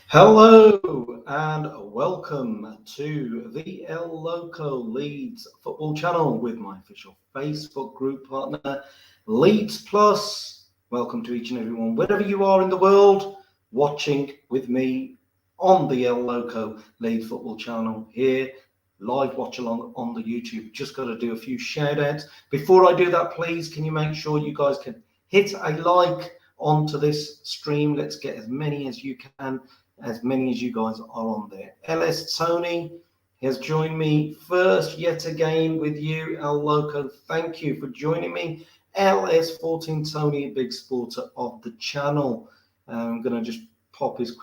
Hello and welcome to the Loco Leeds Football Channel with my official Facebook group partner, Leeds Plus. Welcome to each and everyone, wherever you are in the world, watching with me on the Loco Leeds Football Channel here, live watch along on the YouTube. Just got to do a few shout outs. Before I do that, please, can you make sure you guys can hit a like onto this stream? Let's get as many as you can. As many as you guys are on there. LS Tony has joined me first yet again with you, El Loco. Thank you for joining me. LS14 Tony, big supporter of the channel. I'm going to just pop his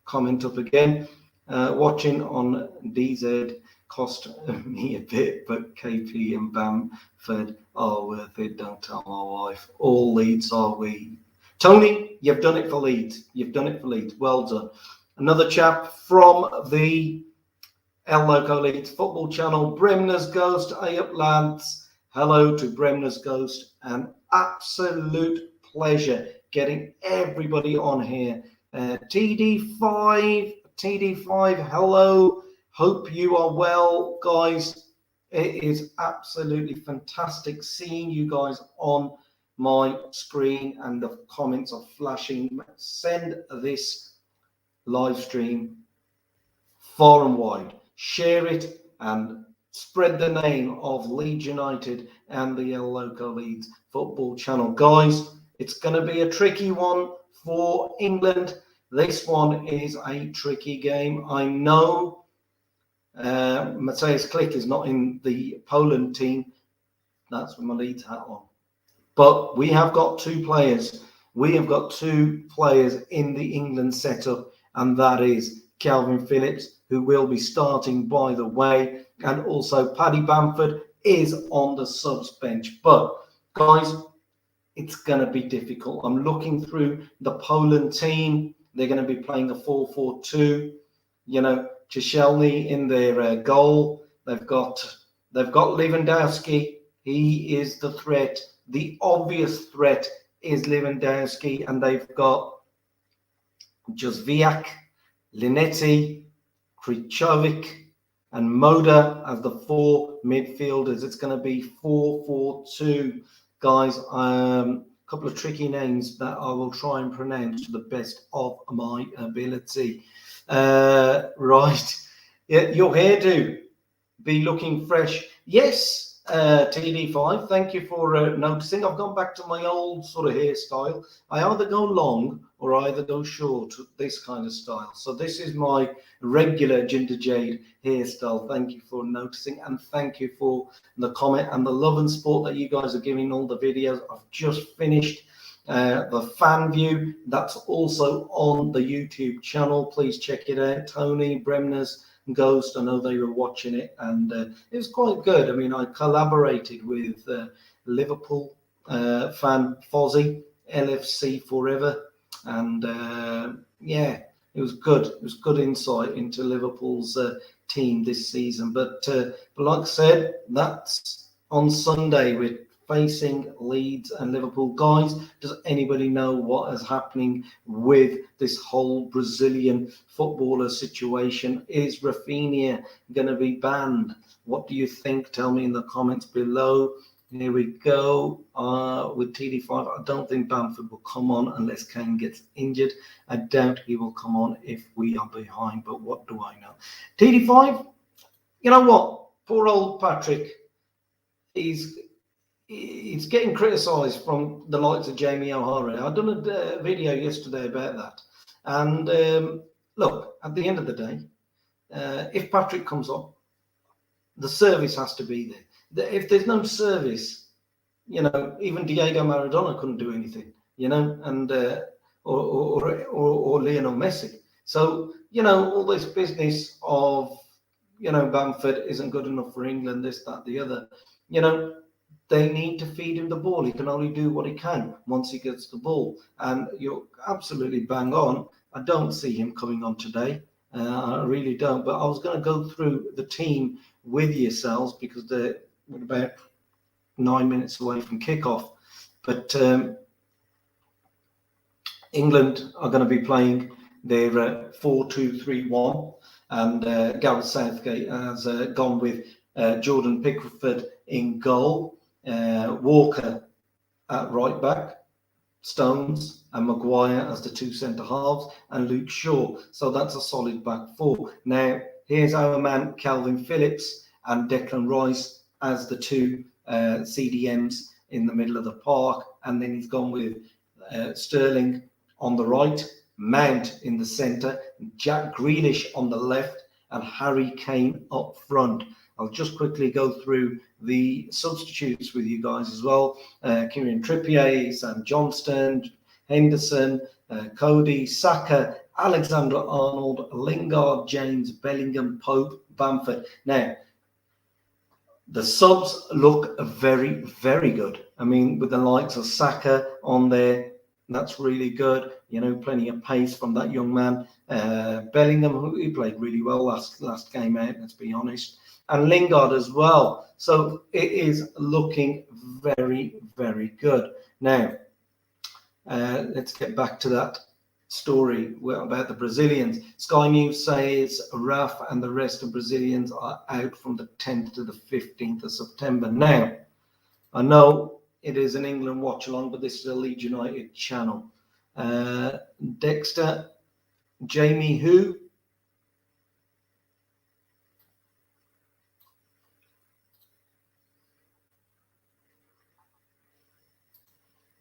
comment up again. Watching on DZ cost me a bit, but KP and Bamford are worth it. Don't tell my wife. All Leeds are we. Tony, you've done it for Leeds. You've done it for Leeds. Well done. Another chap from the Loco Leeds Football Channel, Bremner's Ghost. Hey up, lads. Hello to Bremner's Ghost. An absolute pleasure getting everybody on here. TD5, hello. Hope you are well, guys. It is absolutely fantastic seeing you guys on my screen and the comments are flashing. Send this live stream far and wide. Share it and spread the name of Leeds United and the Loco Leeds Football Channel. Guys, it's going to be a tricky one for England. This one is a tricky game. I know Matthias Klick is not in the Poland team. That's with my Leeds hat on. But we have got two players. We have got two players in the England setup, and that is Calvin Phillips, who will be starting, by the way, and also Paddy Bamford is on the subs bench. But, guys, it's going to be difficult. I'm looking through the Poland team. They're going to be playing a 4-4-2. You know, Cheshelny in their goal. They've got Lewandowski. He is the threat. The obvious threat is Lewandowski, and they've got Jozwiak, Linetti, Krichovic, and Moda as the four midfielders. It's going to be 4-4-2, guys. A couple of tricky names that I will try and pronounce to the best of my ability. Right, yeah, your hairdo be looking fresh. Yes. TD5, thank you for noticing. I've gone back to my old sort of hairstyle. I either go long or I either go short, this kind of style. So this is my regular Jinder Jade hairstyle. Thank you for noticing, and thank you for the comment and the love and support that you guys are giving all the videos. I've just finished the fan view. That's also on the YouTube channel. Please check it out. Tony Bremner's Ghost, I know they were watching it, and it was quite good. I mean, I collaborated with Liverpool fan Fozzie, LFC Forever, and yeah, it was good. It was good insight into Liverpool's team this season. But like I said, that's on Sunday. We're facing Leeds and Liverpool. Guys, does anybody know what is happening with this whole Brazilian footballer situation? Is Rafinha going to be banned? What do you think? Tell me in the comments below. Here we go with TD5. I don't think Bamford will come on unless Kane gets injured. I doubt he will come on if we are behind, but what do I know? TD5, you know what? Poor old Patrick, he's getting criticised from the likes of Jamie O'Hara. I've done a video yesterday about that. And look, at the end of the day, if Patrick comes on, the service has to be there. If there's no service, you know, even Diego Maradona couldn't do anything, you know, and or Lionel Messi. So, you know, all this business of, you know, Bamford isn't good enough for England, this, that, the other, you know, they need to feed him the ball. He can only do what he can once he gets the ball. And you're absolutely bang on. I don't see him coming on today. I really don't. But I was going to go through the team with yourselves because they're about 9 minutes away from kickoff. But England are going to be playing their 4-2-3-1, and Gareth Southgate has gone with Jordan Pickford in goal, Walker at right back, Stones and Maguire as the two centre halves, and Luke Shaw. So that's a solid back four. Now, here's our man Calvin Phillips and Declan Rice as the two CDMs in the middle of the park, and then he's gone with Sterling on the right, Mount in the centre, Jack Grealish on the left, and Harry Kane up front. I'll just quickly go through the substitutes with you guys as well. Kieran Trippier, Sam Johnston, Henderson, Cody, Saka, Alexander-Arnold, Lingard, James, Bellingham, Pope, Bamford. Now, the subs look very, very good. I mean, with the likes of Saka on there, that's really good. You know, plenty of pace from that young man. Bellingham, who played really well last game out, let's be honest. And Lingard as well. So it is looking very, very good. Now, let's get back to that story about the Brazilians. Sky News says Raf and the rest of Brazilians are out from the 10th to the 15th of September. Now, I know it is an England watch along, but this is a Leeds United channel. Dexter, Jamie who?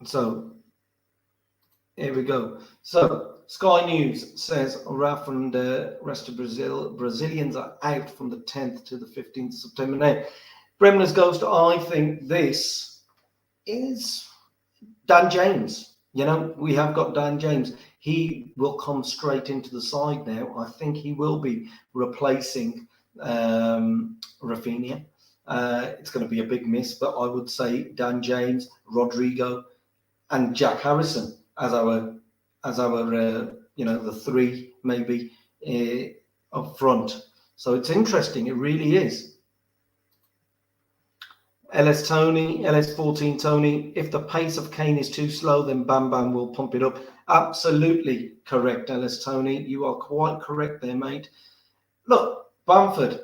So here we go. So Sky News says Raf and the rest of Brazilians are out from the 10th to the 15th of September. Now, Bremner's Ghost, I think this is Dan James. You know, we have got Dan James. He will come straight into the side now. I think he will be replacing Rafinha. It's going to be a big miss, but I would say Dan James, Rodrigo, and Jack Harrison as our the three maybe up front. So it's interesting. It really is. LS14 Tony, if the pace of Kane is too slow, then Bam Bam will pump it up. Absolutely correct, LS Tony. You are quite correct there, mate. Look, Bamford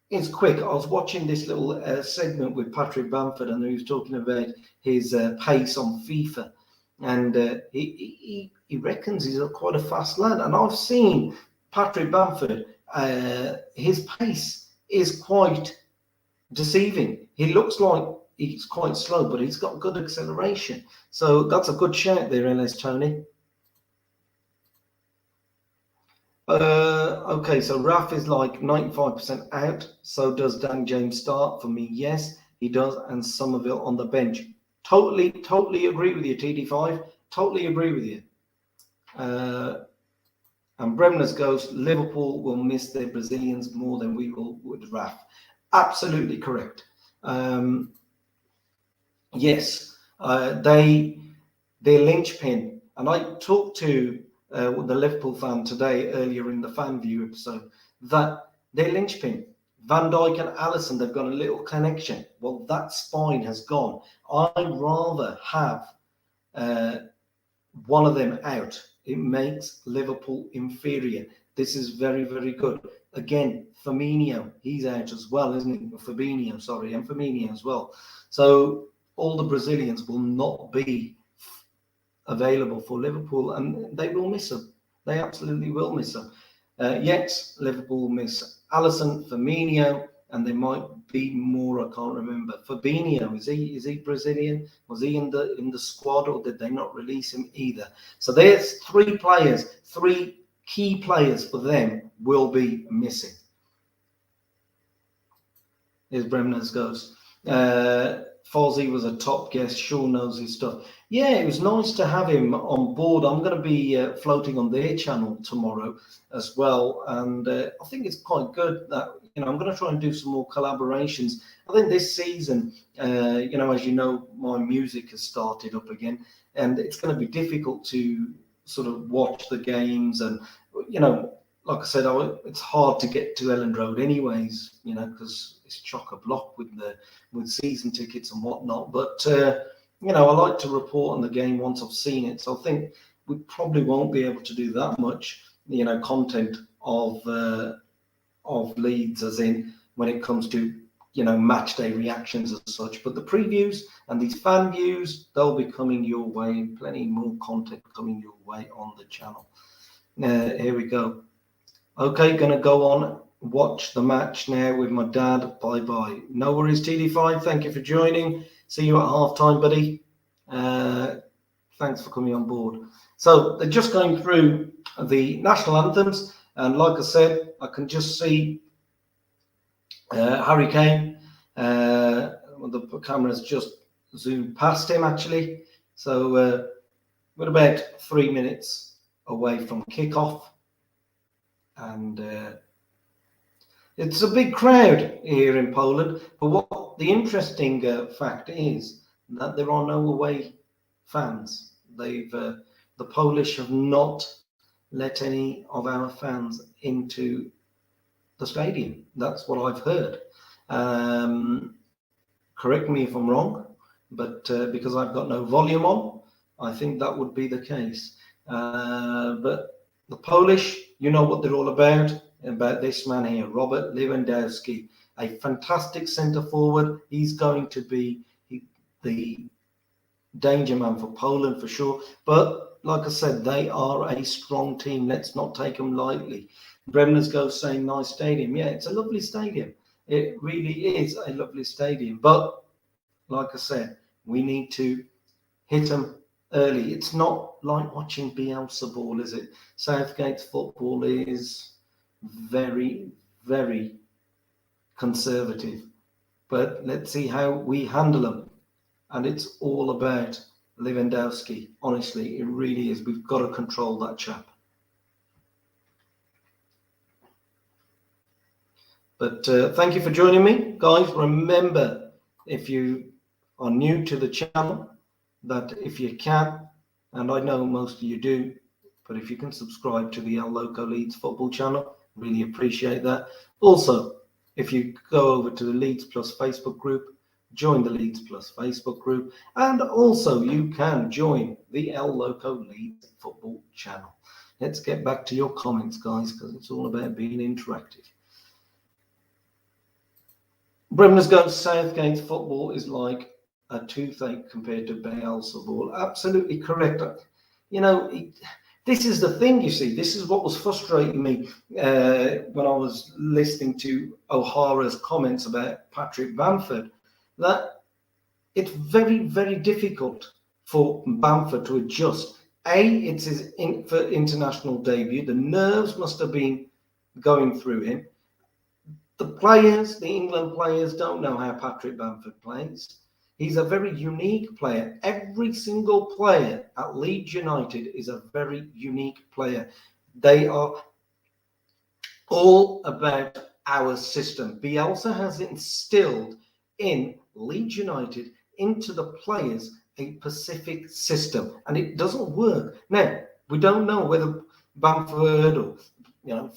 is quick. I was watching this little segment with Patrick Bamford, and he was talking about his pace on FIFA, and he reckons he's quite a fast lad. And I've seen Patrick Bamford. His pace is quite deceiving. He looks like he's quite slow, but he's got good acceleration. So that's a good shout there, LS Tony. Okay, so Raf is like 95% out. So does Dan James start? For me, yes, he does. And Somerville on the bench. Totally agree with you, TD5. Totally agree with you. And Bremner's Ghost, Liverpool will miss their Brazilians more than we will with Raf. Absolutely correct. Yes, their linchpin. And I talked to the Liverpool fan today, earlier in the fan view episode, that their linchpin, Van Dijk and Alisson, they've got a little connection. Well, that spine has gone. I'd rather have one of them out. It makes Liverpool inferior. This is very, very good. Again, Firmino, he's out as well, isn't he? Fabinho, sorry, and Firmino as well. So all the Brazilians will not be available for Liverpool, and they will miss him. They absolutely will miss him. Yes, Liverpool miss Alisson, Firmino, and there might be more. I can't remember. Fabinho, is he Brazilian? Was he in the squad, or did they not release him either? So there's three key players for them will be missing. Here's Bremner's Ghost. Fozzie was a top guest. Sure knows his stuff. Yeah, it was nice to have him on board. I'm going to be floating on their channel tomorrow as well, and I think it's quite good that I'm going to try and do some more collaborations. I think this season, as you know, my music has started up again, and it's going to be difficult to sort of watch the games, and like I said, it's hard to get to Elland Road anyways, because it's chock-a-block with season tickets and whatnot. But I like to report on the game once I've seen it. So I think we probably won't be able to do that much. content of Leeds, as in when it comes to match day reactions as such. But the previews and these fan views, they'll be coming your way. Plenty more content coming your way on the channel. Here we go. Okay, gonna go on, watch the match now with my dad. Bye bye. No worries, TD5. Thank you for joining. See you at halftime, buddy. Thanks for coming on board. So they're just going through the national anthems, and like I said, I can just see Harry Kane. The camera's just zoomed past him actually. So we're about 3 minutes away from kickoff, and it's a big crowd here in Poland. But what the interesting fact is that there are no away fans. The Polish have not let any of our fans into the stadium. That's what I've heard. Correct me if I'm wrong, but because I've got no volume on, I think that would be the case. But the Polish, you know what they're all about this man here, Robert Lewandowski, a fantastic centre forward. He's going to be the danger man for Poland for sure. But like I said, they are a strong team. Let's not take them lightly. Bremner's goes saying nice stadium. Yeah, it's a lovely stadium. It really is a lovely stadium. But like I said, we need to hit them early. It's not like watching Bielsa ball, is it? Southgate's football is very, very conservative. But let's see how we handle them. And it's all about Lewandowski. Honestly, it really is. We've got to control that chap. But thank you for joining me, guys. Remember, if you are new to the channel, that if you can, and I know most of you do, but if you can subscribe to the Loco Leeds Football Channel, really appreciate that. Also, if you go over to the Leeds Plus Facebook group, join the Leeds Plus Facebook group, and also you can join the Loco Leeds Football Channel. Let's get back to your comments, guys, because it's all about being interactive. Bremner's going, Southgate's football is like a toothache compared to Bielsa ball. Absolutely correct. This is the thing, you see. This is what was frustrating me when I was listening to O'Hara's comments about Patrick Bamford, that it's very, very difficult for Bamford to adjust. It's his international debut. The nerves must have been going through him. The England players don't know how Patrick Bamford plays. He's a very unique player. Every single player at Leeds United is a very unique player. They are all about our system. Bielsa has instilled in Leeds United, into the players, a specific system, and it doesn't work. Now, we don't know whether Bamford or,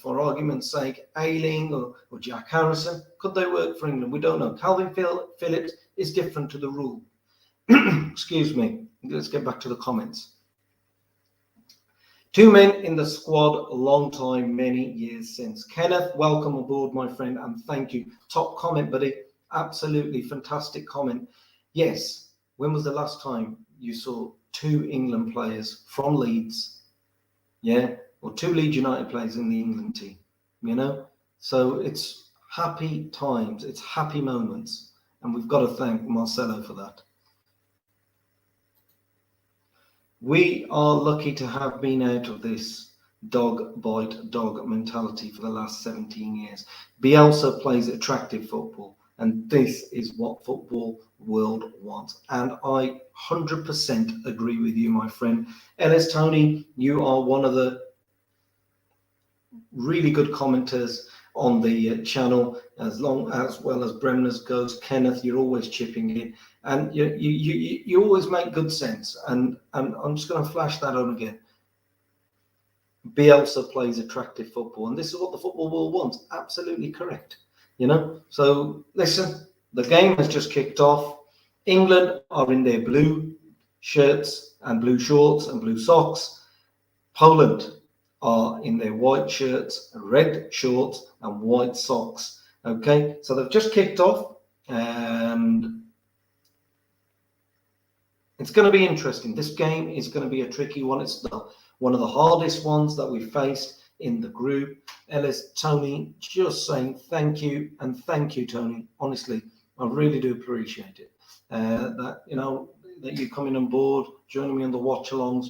for argument's sake, Ayling or Jack Harrison, could they work for England? We don't know. Calvin Phillips is different to the rule. Excuse me. Let's get back to the comments. 2 men in the squad, a long time, many years since. Kenneth, welcome aboard, my friend, and thank you. Top comment, buddy. Absolutely fantastic comment. Yes, when was the last time you saw 2 England players from Leeds? Yeah, or 2 Leeds United players in the England team, So it's happy times, it's happy moments, and we've got to thank Marcelo for that. We are lucky to have been out of this dog bite dog mentality for the last 17 years. Bielsa plays attractive football, and this is what football world wants. And I 100% agree with you, my friend. Ellis Tony, you are one of the really good commenters on the channel, as well as Bremner's goes. Kenneth, you're always chipping in, and you always make good sense. And I'm just going to flash that on again. Bielsa plays attractive football, and this is what the football world wants. Absolutely correct. So listen, the game has just kicked off. England are in their blue shirts and blue shorts and blue socks. Poland are in their white shirts, red shorts, and white socks. Okay, so they've just kicked off, and it's going to be interesting. This game is going to be a tricky one. It's one of the hardest ones that we faced in the group. Ellis, Tony, just saying thank you, and thank you, Tony. Honestly, I really do appreciate it. That you're coming on board, joining me on the watch-alongs,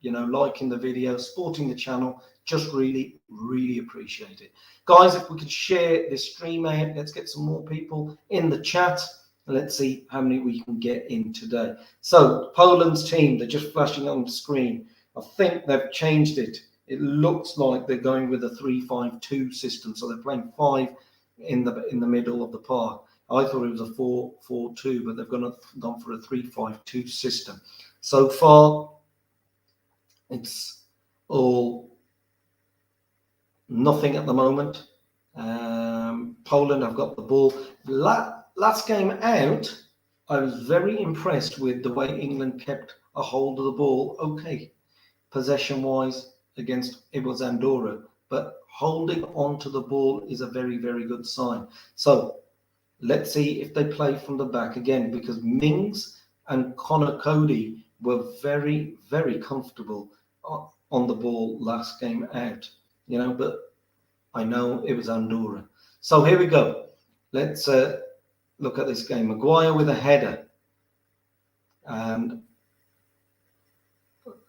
liking the video, supporting the channel. Just really, really appreciate it. Guys, if we could share this stream out, let's get some more people in the chat. Let's see how many we can get in today. So Poland's team, they're just flashing on the screen. I think they've changed it. It looks like they're going with a 3-5-2 system. So they're playing 5 in the middle of the park. I thought it was a 4-4-2, but they've gone for a 3-5-2 system. So far, it's all nothing at the moment. Poland have got the ball. Last game out, I was very impressed with the way England kept a hold of the ball. Okay, possession-wise against it was Andorra, but holding on to the ball is a very, very good sign. So let's see if they play from the back again, because Mings and Connor Cody were very, very comfortable on the ball last game out, but I know it was Andorra. So here we go. Let's look at this game. Maguire with a header. And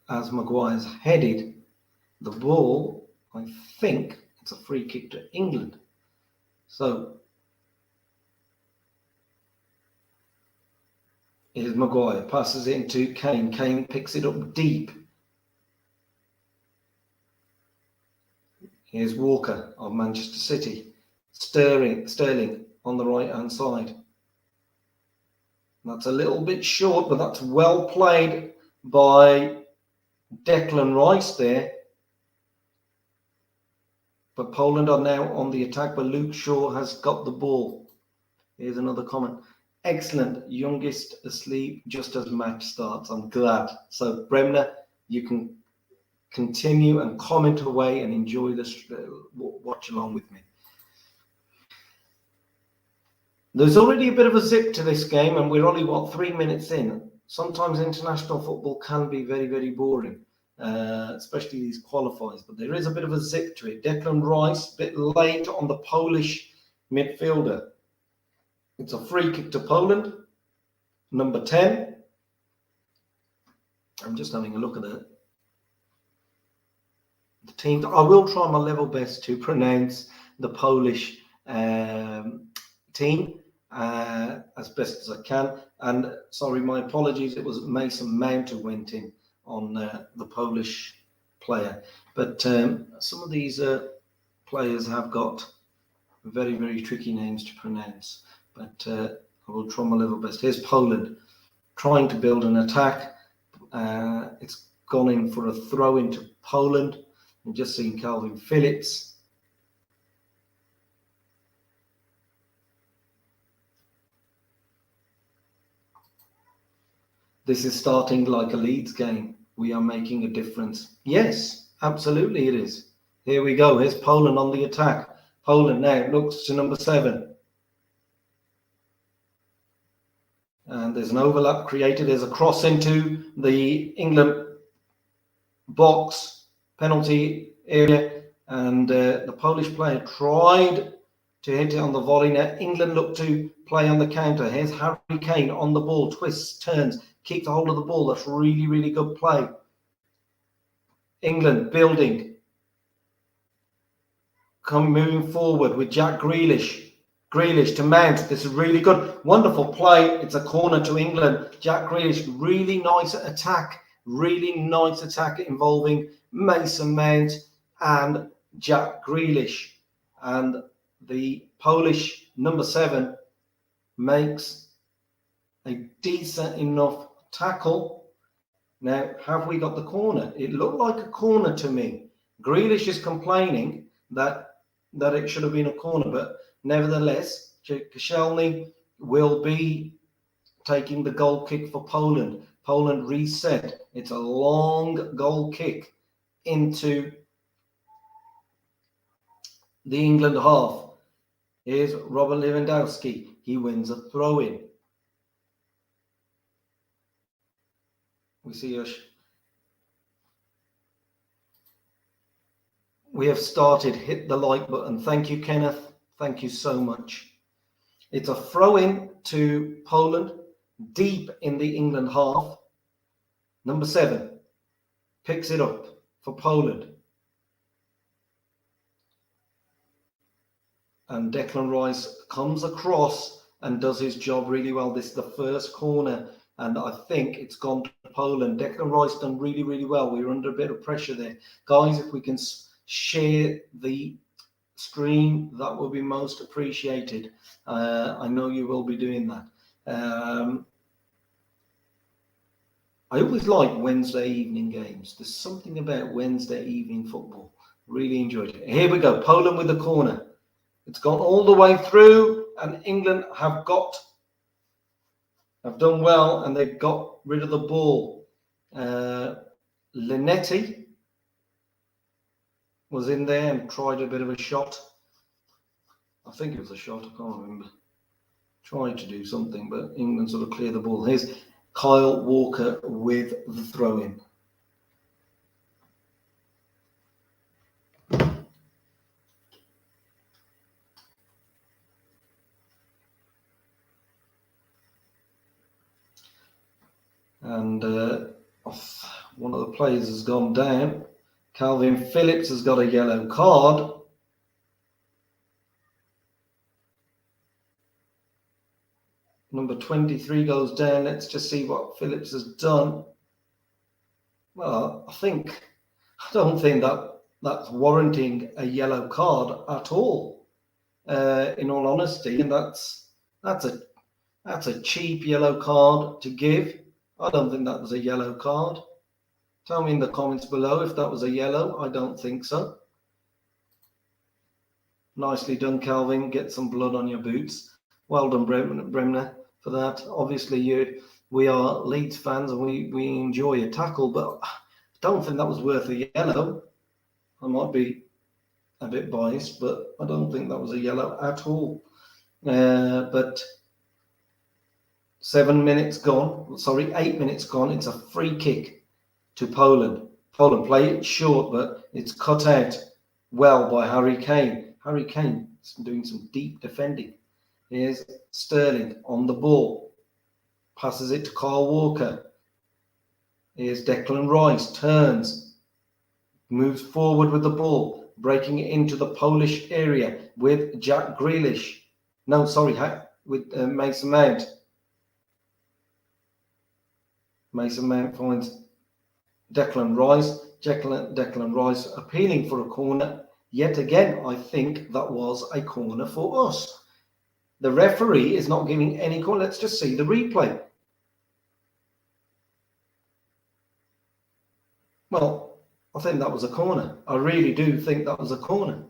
as Maguire's headed the ball, I think it's a free kick to England. So here's Maguire, passes it into Kane. Kane picks it up deep. Here's Walker of Manchester City. Sterling on the right-hand side. That's a little bit short, but that's well played by Declan Rice there. But Poland are now on the attack, but Luke Shaw has got the ball. Here's another comment. Excellent. Youngest asleep just as match starts. I'm glad. So, Bremner, you can continue and comment away and enjoy this watch along with me. There's already a bit of a zip to this game, and we're only, 3 minutes in. Sometimes international football can be very, very boring, especially these qualifiers, but there is a bit of a zip to it. Declan Rice, a bit late on the Polish midfielder. It's a free kick to Poland, number 10. I'm just having a look at the team. I will try my level best to pronounce the Polish team as best as I can. And sorry, my apologies. It was Mason Mount who went in on the Polish player. But some of these players have got very, very tricky names to pronounce. But I will try my level best. Here's Poland trying to build an attack. It's gone in for a throw into Poland. We've just seen Calvin Phillips. This is starting like a Leeds game. We are making a difference. Yes, absolutely it is. Here we go. Here's Poland on the attack. Poland now looks to number 7. And there's an overlap created. There's a cross into the England box, penalty area. And the Polish player tried to hit it on the volley. Now England look to play on the counter. Here's Harry Kane on the ball. Twists, turns, keeps a hold of the ball. That's really, really good play. England building. Moving forward with Jack Grealish. Grealish to Mount. This is really good. Wonderful play. It's a corner to England. Jack Grealish, really nice attack. Really nice attack involving Mason Mount and Jack Grealish. And the Polish number 7 makes a decent enough tackle. Now, have we got the corner? It looked like a corner to me. Grealish is complaining that it should have been a corner, but nevertheless, Koscielny will be taking the goal kick for Poland. Poland reset. It's a long goal kick into the England half. Here's Robert Lewandowski. He wins a throw-in. We see us. We have started. Hit the like button. Thank you, Kenneth. Thank you so much. It's a throw-in to Poland, deep in the England half. Number 7 picks it up for Poland. And Declan Rice comes across and does his job really well. This is the first corner, and I think it's gone to Poland. Declan Rice done really, really well. We were under a bit of pressure there. Guys, if we can share the stream, that will be most appreciated. I know you will be doing that. I always like Wednesday evening games. There's something about Wednesday evening football. Really enjoyed it. Here we go. Poland with the corner. It's gone all the way through, and England have done well, and they've got rid of the ball. Linetti was in there and tried a bit of a shot. I think it was a shot. I can't remember. Tried to do something, but England sort of cleared the ball. Here's Kyle Walker with the throw-in. And one of the players has gone down. Calvin Phillips has got a yellow card. Number 23 goes down. Let's just see what Phillips has done. Well, I don't think that's warranting a yellow card at all, in all honesty. And that's a cheap yellow card to give. I don't think that was a yellow card. Tell me in the comments below if that was a yellow. I don't think so. Nicely done, Calvin. Get some blood on your boots. Well done, Bremner, for that. Obviously, we are Leeds fans and we enjoy a tackle, but I don't think that was worth a yellow. I might be a bit biased, but I don't think that was a yellow at all. But 8 minutes gone. It's a free kick to Poland. Poland play it short, but it's cut out well by Harry Kane. Harry Kane is doing some deep defending. Here's Sterling on the ball. Passes it to Kyle Walker. Here's Declan Rice. Turns. Moves forward with the ball. Breaking it into the Polish area with Jack Grealish. No, sorry, with Mason Mount. Mason Mount finds Declan Rice. Declan Rice appealing for a corner. Yet again, I think that was a corner for us. The referee is not giving any corner. Let's just see the replay. Well, I think that was a corner. I really do think that was a corner.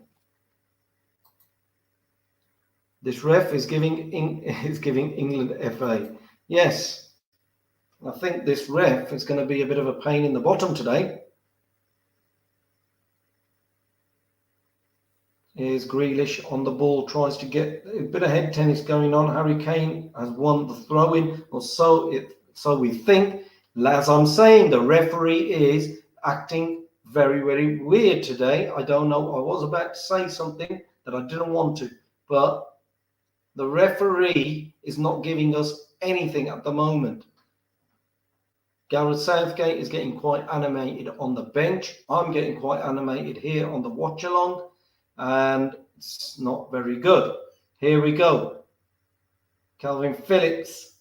This ref is giving England FA. Yes. I think this ref is going to be a bit of a pain in the bottom today. Here's Grealish on the ball, tries to get a bit of head tennis going on. Harry Kane has won the throw-in, or so we think. As I'm saying, the referee is acting very, very weird today. I don't know. I was about to say something that I didn't want to, but the referee is not giving us anything at the moment. Gareth Southgate is getting quite animated on the bench. I'm getting quite animated here on the watch along, and it's not very good. Here we go. Calvin Phillips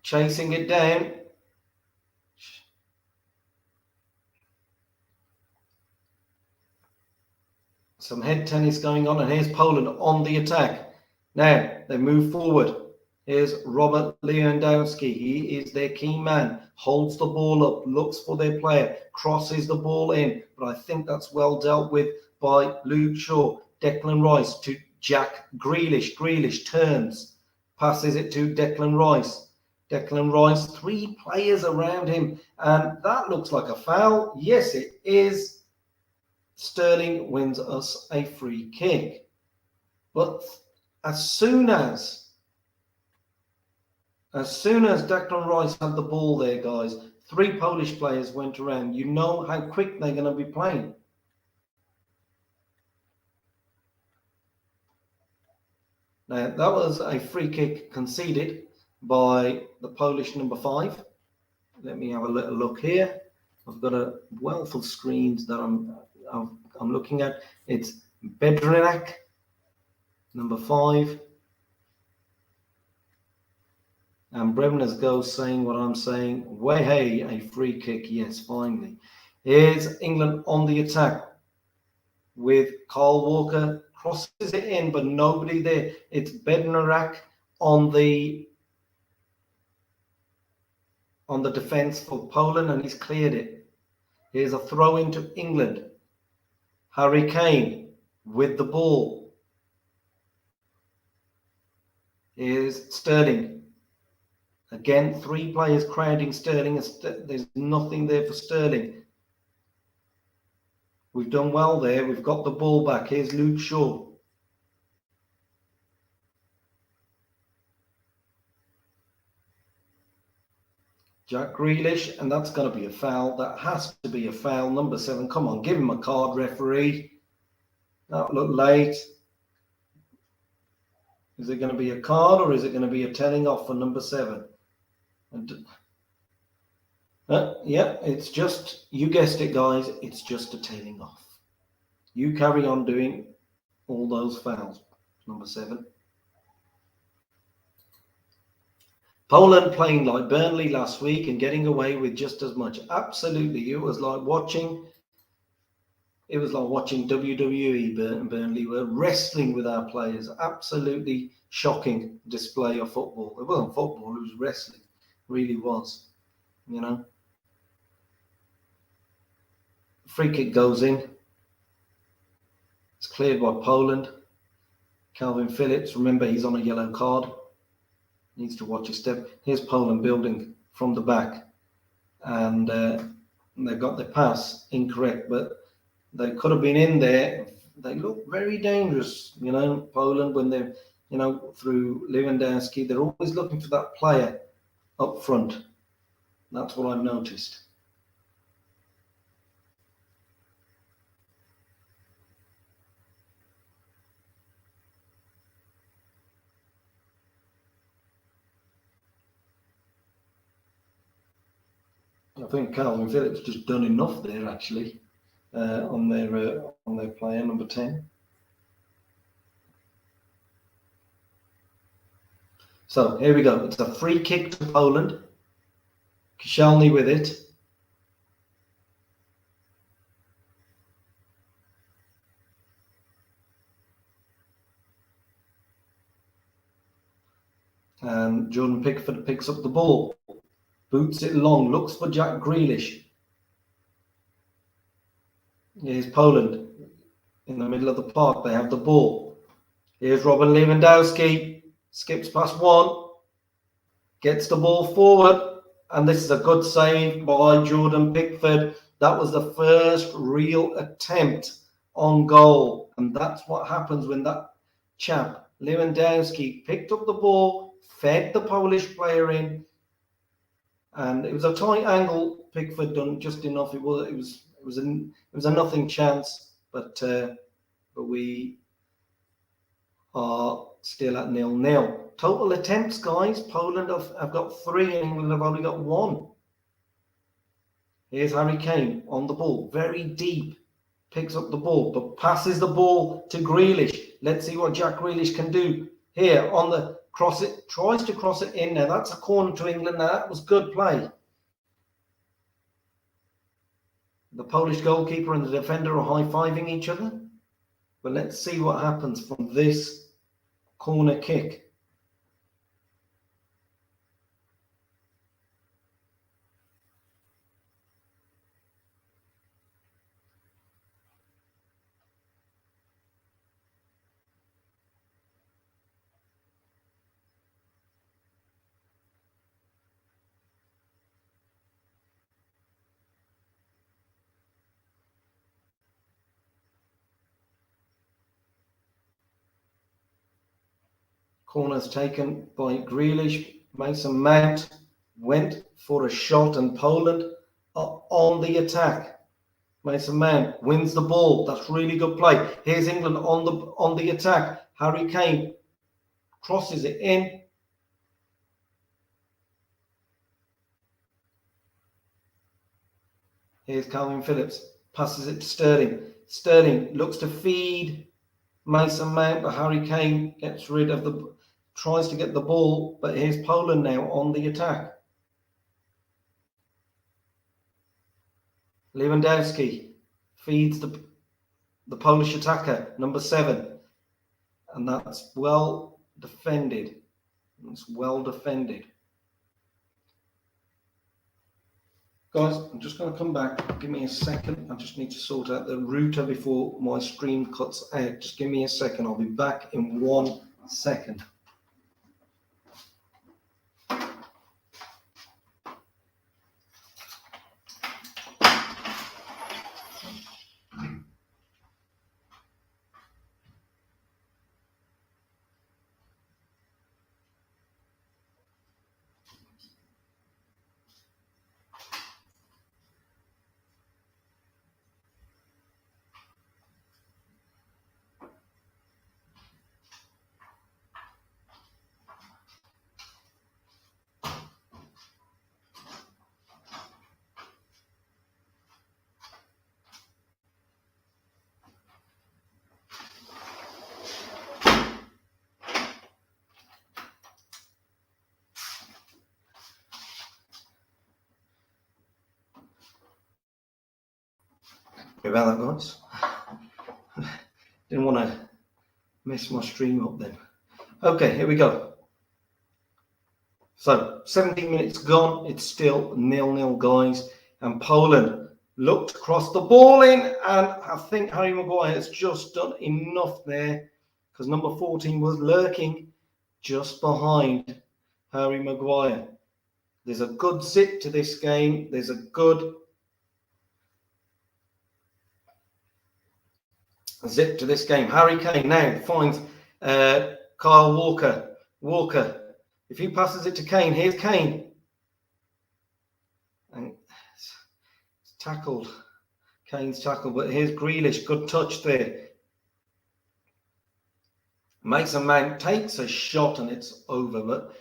chasing it down. Some head tennis going on, and here's Poland on the attack. Now they move forward. Here's Robert Lewandowski. He is their key man. Holds the ball up, looks for their player, crosses the ball in. But I think that's well dealt with by Luke Shaw. Declan Rice to Jack Grealish. Grealish turns, passes it to Declan Rice. Declan Rice, 3 players around him. And that looks like a foul. Yes, it is. Sterling wins us a free kick. But as soon as Declan Rice had the ball there, guys, 3 Polish players went around. You know how quick they're going to be playing. Now, that was a free kick conceded by the Polish number 5. Let me have a little look here. I've got a wealth of screens that I'm looking at. It's Bedrinak, number 5. And Bremner's goes saying what I'm saying. Way hey, a free kick. Yes, finally. Here's England on the attack with Carl Walker. Crosses it in, but nobody there. It's Bednarak on the defense for Poland, and he's cleared it. Here's a throw into England. Harry Kane with the ball. Here's Sterling. Again, 3 players crowding Sterling. There's nothing there for Sterling. We've done well there. We've got the ball back. Here's Luke Shaw. Jack Grealish, and that's going to be a foul. That has to be a foul. Number 7, come on, give him a card, referee. That looked late. Is it going to be a card or is it going to be a telling off for number 7? Yeah, it's just, you guessed it, guys, it's just a telling off. You carry on doing all those fouls, number 7. Poland playing like Burnley last week and getting away with just as much. Absolutely, it was like watching WWE. Burnley were wrestling with our players. Absolutely shocking display of football. It wasn't football, it was wrestling. It really was, you know. Free kick goes in. It's cleared by Poland. Calvin Phillips, remember he's on a yellow card. Needs to watch his step. Here's Poland building from the back. And they got the pass incorrect, but they could have been in there. They look very dangerous, you know, Poland, when they're, you know, through Lewandowski. They're always looking for that player up front. That's what I've noticed. I think Calvin Phillips just done enough there, actually, on their player, number 10. So here we go. It's a free kick to Poland. Koscielny with it. And Jordan Pickford picks up the ball. Boots it long. Looks for Jack Grealish. Here's Poland in the middle of the park. They have the ball. Here's Robin Lewandowski. Skips past one. Gets the ball forward. And this is a good save by Jordan Pickford. That was the first real attempt on goal. And that's what happens when that chap, Lewandowski, picked up the ball, fed the Polish player in. And it was a tight angle. Pickford done just enough. It was a nothing chance, but we are still at 0-0. Total attempts, guys. Poland have got 3 and England have only got 1. Here's Harry Kane on the ball, very deep. Picks up the ball, but passes the ball to Grealish. Let's see what Jack Grealish can do here on the cross. It tries to cross it in. Now that's a corner to England. Now that was good play. The Polish goalkeeper and the defender are high-fiving each other. But let's see what happens from this corner kick. Corner's taken by Grealish. Mason Mount went for a shot, and Poland are on the attack. Mason Mount wins the ball. That's really good play. Here's England on the attack. Harry Kane crosses it in. Here's Calvin Phillips, passes it to Sterling. Sterling looks to feed Mason Mount, but Harry Kane gets rid of tries to get the ball, but here's Poland now on the attack. Lewandowski feeds the Polish attacker, number 7, and that's well defended. It's well defended. Guys, I'm just going to come back. Give me a second. I just need to sort out the router before my stream cuts out. Just give me a second. I'll be back in 1 second. Sorry about that, guys. Didn't want to mess my stream up then. Okay, here we go. So 17 minutes gone. It's still 0-0, guys. And Poland looked across the ball in, and I think Harry Maguire has just done enough there, because number 14 was lurking just behind Harry Maguire. There's a good zip to this game. There's a good zip to this game. Harry Kane now finds Kyle Walker. Walker, if he passes it to Kane, here's Kane. And it's tackled. Kane's tackled, but here's Grealish. Good touch there. Mason Mount takes a shot and it's over, but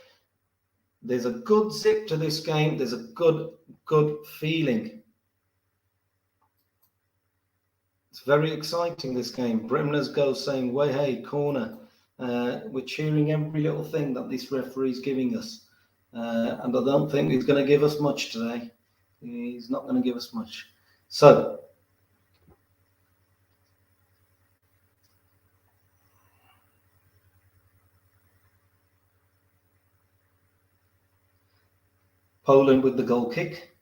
there's a good zip to this game. There's a good feeling. It's very exciting, this game. Bremner's goal saying, way, hey, corner. We're cheering every little thing that this referee's giving us. And I don't think he's going to give us much today. He's not going to give us much. So, Poland with the goal kick.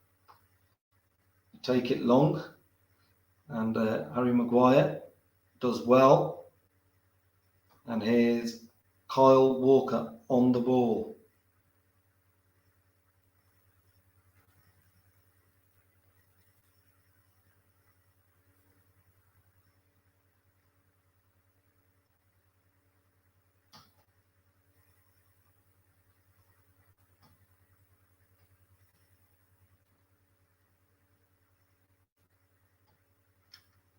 Take it long. And Harry Maguire does well. And here's Kyle Walker on the ball.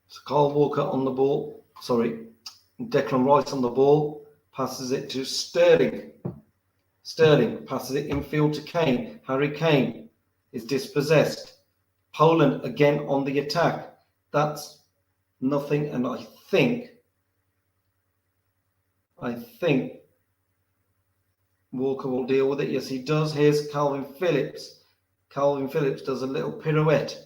So Kyle Walker on the ball. Sorry, Declan Rice on the ball. Passes it to Sterling. Sterling passes it infield to Kane. Harry Kane is dispossessed. Poland again on the attack. That's nothing, and I think Walker will deal with it. Yes, he does. Here's Calvin Phillips. Calvin Phillips does a little pirouette.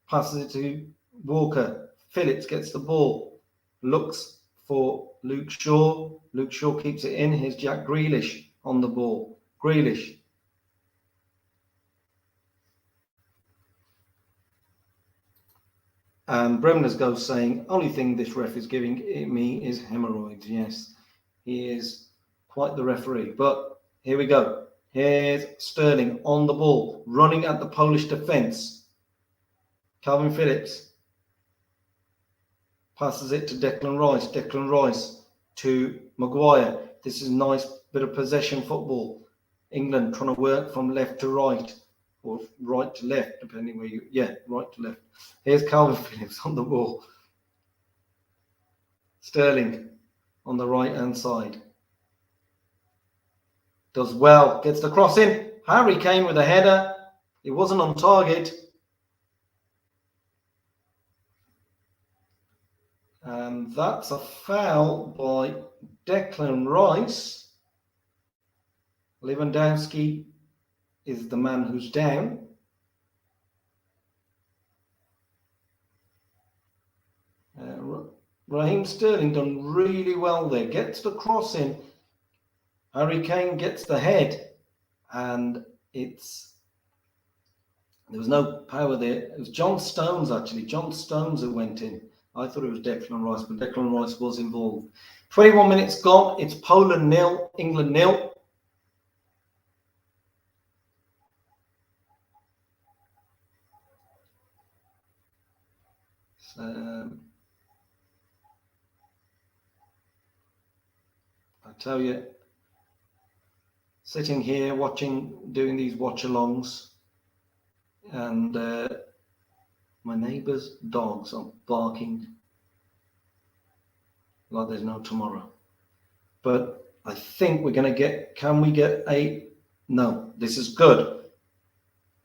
Passes it to Walker. Phillips gets the ball. Looks for Luke Shaw. Luke Shaw keeps it in. Here's Jack Grealish on the ball. Grealish. And Bremner's goal saying, only thing this ref is giving me is hemorrhoids. Yes, he is quite the referee. But here we go. Here's Sterling on the ball, running at the Polish defence. Calvin Phillips passes it to Declan Rice. Declan Rice to Maguire. This is nice bit of possession football. England trying to work from left to right, or right to left, depending where you, right to left. Here's Calvin Phillips on the ball. Sterling on the right-hand side. Does well, gets the cross in. Harry Kane with a header. It wasn't on target. And that's a foul by Declan Rice. Lewandowski is the man who's down. Raheem Sterling done really well there. Gets the cross in. Harry Kane gets the head. And there was no power there. It was John Stones, actually. John Stones who went in. I thought it was Declan Rice, but Declan Rice was involved. 21 minutes gone. It's Poland 0, England 0. So, I tell you, sitting here doing these watch-alongs, and my neighbour's dogs are barking like there's no tomorrow. But I think we're going to get, no, this is good.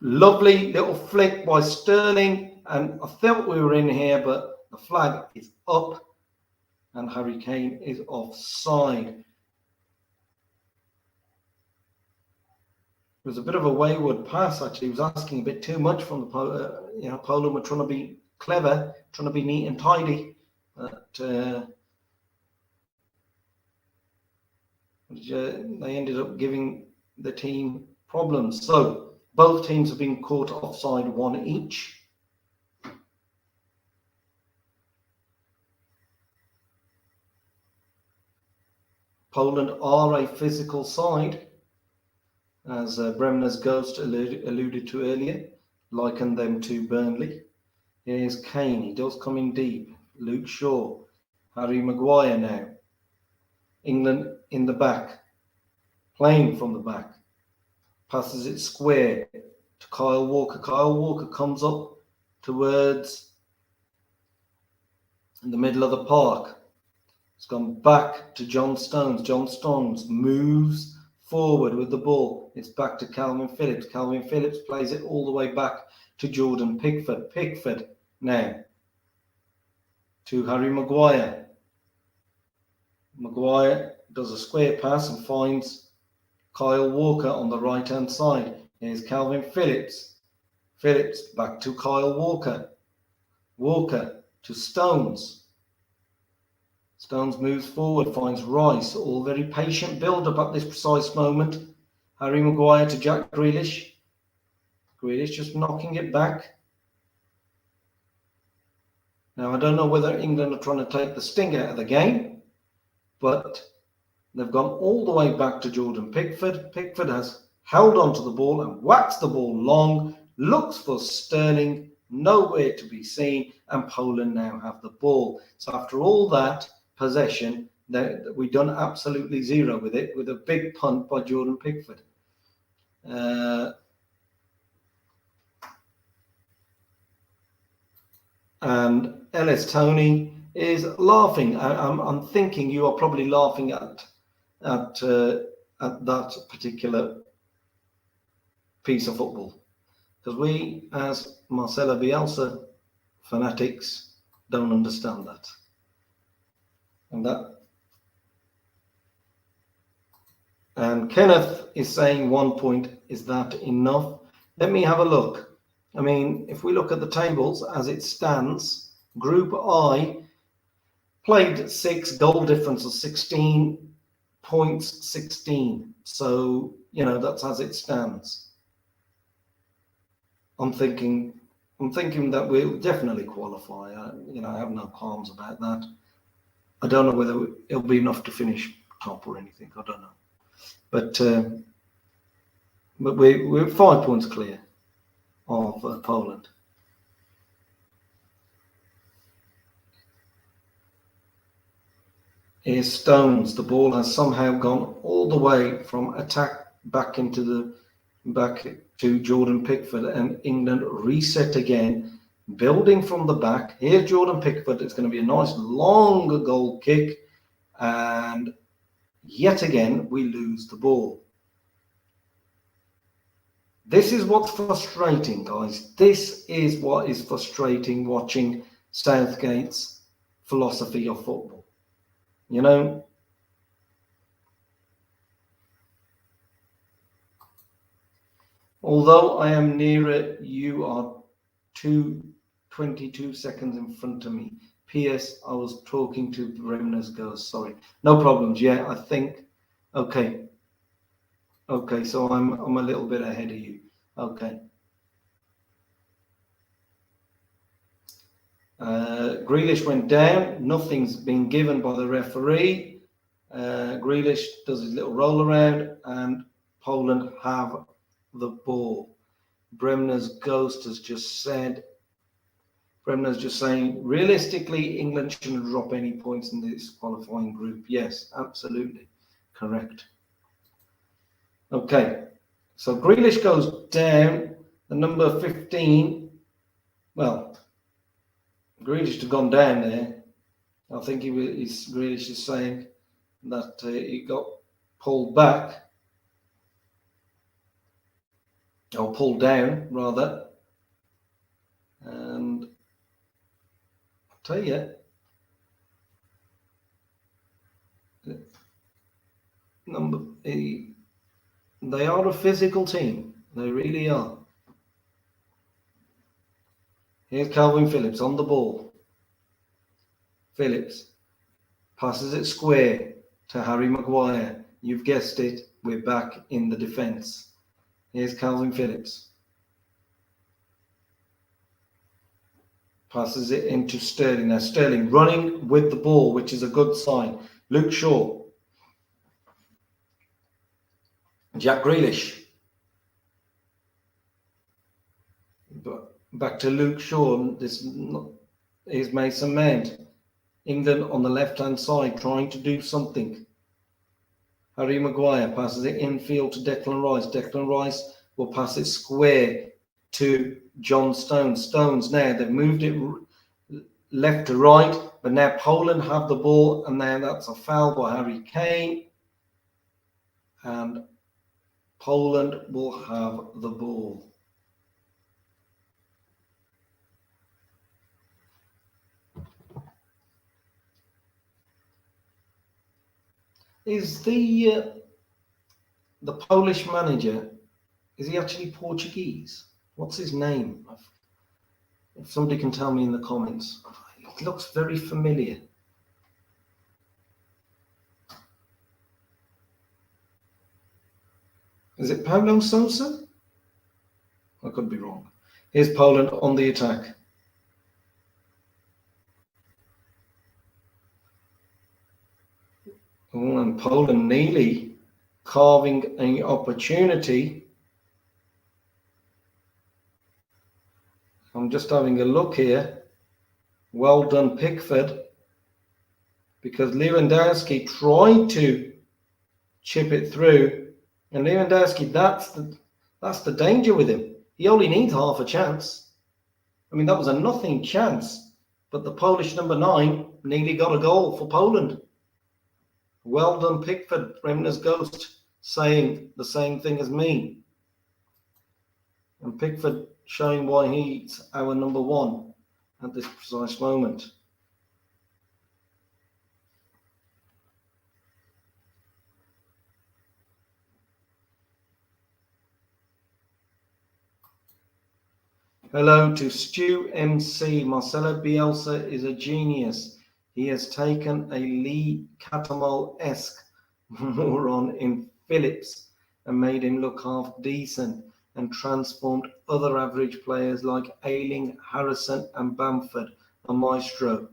Lovely little flick by Sterling, and I thought we were in here, but the flag is up and Harry Kane is offside. It was a bit of a wayward pass, actually. He was asking a bit too much from the Poland were trying to be clever, trying to be neat and tidy, but they ended up giving the team problems. So both teams have been caught offside, one each. Poland are a physical side, as Bremner's ghost alluded to earlier, likened them to Burnley. Here's Kane, he does come in deep. Luke Shaw, Harry Maguire now. England in the back, playing from the back. Passes it square to Kyle Walker. Kyle Walker comes up towards in the middle of the park. It's gone back to John Stones. John Stones moves forward with the ball. It's back to Calvin Phillips. Calvin Phillips plays it all the way back to Jordan Pickford. Pickford now to Harry Maguire. Maguire does a square pass and finds Kyle Walker on the right-hand side. Here's Calvin Phillips. Phillips back to Kyle Walker. Walker to Stones. Stones moves forward, finds Rice. All very patient build-up at this precise moment. Harry Maguire to Jack Grealish. Grealish just knocking it back. Now, I don't know whether England are trying to take the sting out of the game, but they've gone all the way back to Jordan Pickford. Pickford has held onto the ball and whacks the ball long, looks for Sterling, nowhere to be seen, and Poland now have the ball. So after all that possession, we've done absolutely zero with it, with a big punt by Jordan Pickford. And Ellis Tony is laughing. I'm thinking you are probably laughing at that particular piece of football, because we, as Marcelo Bielsa fanatics, don't understand that. And Kenneth is saying 1 point. Is that enough? Let me have a look. I mean, if we look at the tables as it stands, Group I played 6, goal difference of 16, points 16. So, that's as it stands. I'm thinking that we'll definitely qualify. I have no qualms about that. I don't know whether it'll be enough to finish top or anything. I don't know. But we're 5 points clear of Poland. Here's Stones. The ball has somehow gone all the way from attack back to Jordan Pickford, and England reset again, building from the back. Here's Jordan Pickford. It's going to be a nice long goal kick, and yet again we lose the ball. This is what's frustrating, guys. This is what is frustrating watching Southgate's philosophy of football. You know, although I am nearer, you are 22 seconds in front of me. P.S. I was talking to Bremner's girls. Sorry. No problems. Yeah, I think. Okay. Okay, so I'm a little bit ahead of you. Okay. Grealish went down. Nothing's been given by the referee. Grealish does his little roll around, and Poland have the ball. Bremner's ghost has just said. Bremner's just saying, realistically, England shouldn't drop any points in this qualifying group. Yes, absolutely correct. Okay, so Grealish goes down. The number 15. Well, Grealish had gone down there. I think Grealish is saying that he got pulled back, or pulled down rather. And I'll tell you, they are a physical team. They really are. Here's Calvin Phillips on the ball. Phillips passes it square to Harry Maguire. You've guessed it, we're back in the defence. Here's Calvin Phillips. Passes it into Sterling. Now Sterling running with the ball, which is a good sign. Luke Shaw. Jack Grealish. Back to Luke Shaw. This is Mason Mount. England on the left-hand side trying to do something. Harry Maguire passes it infield to Declan Rice. Declan Rice will pass it square to John Stones. Stones now, they've moved it left to right, but now Poland have the ball, and now that's a foul by Harry Kane. And Poland will have the ball. Is the Polish manager, is he actually Portuguese? What's his name? If somebody can tell me in the comments. It looks very familiar. Is it Paulo Sousa? I could be wrong. Here's Poland on the attack. Oh, and Poland nearly carving an opportunity. I'm just having a look here. Well done, Pickford. Because Lewandowski tried to chip it through. And Lewandowski, that's the danger with him. He only needs half a chance. I mean, that was a nothing chance. But the Polish number 9 nearly got a goal for Poland. Well done, Pickford. Bremner's ghost saying the same thing as me. And Pickford showing why he's our number 1 at this precise moment. Hello to Stu MC. Marcelo Bielsa is a genius. He has taken a Lee Catamol-esque moron in Phillips and made him look half decent, and transformed other average players like Ayling, Harrison and Bamford, a maestro.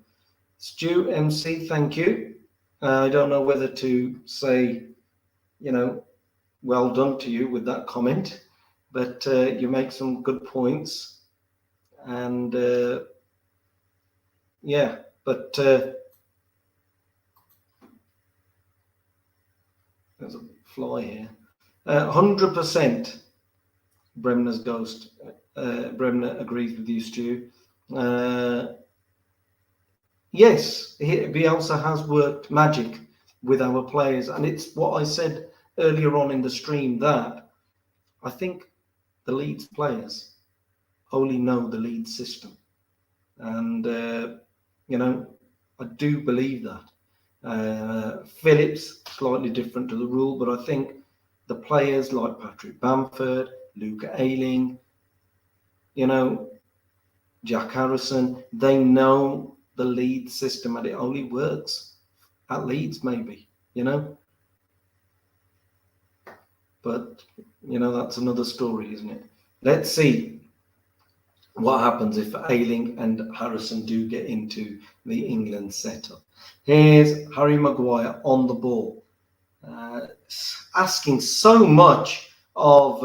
Stu MC, thank you. I don't know whether to say, well done to you with that comment, but you make some good points. And but There's a fly here. 100% Bremner's ghost. Bremner agrees with you, Stu. Yes, Bielsa has worked magic with our players, and it's what I said earlier on in the stream, that I think the Leeds players only know the Leeds system, and I do believe that. Phillips slightly different to the rule, but I think the players like Patrick Bamford, Luke Ayling, Jack Harrison, they know the Leeds system, and it only works at Leeds, maybe, But, that's another story, isn't it? Let's see what happens if Ayling and Harrison do get into the England setup. Here's Harry Maguire on the ball, asking so much of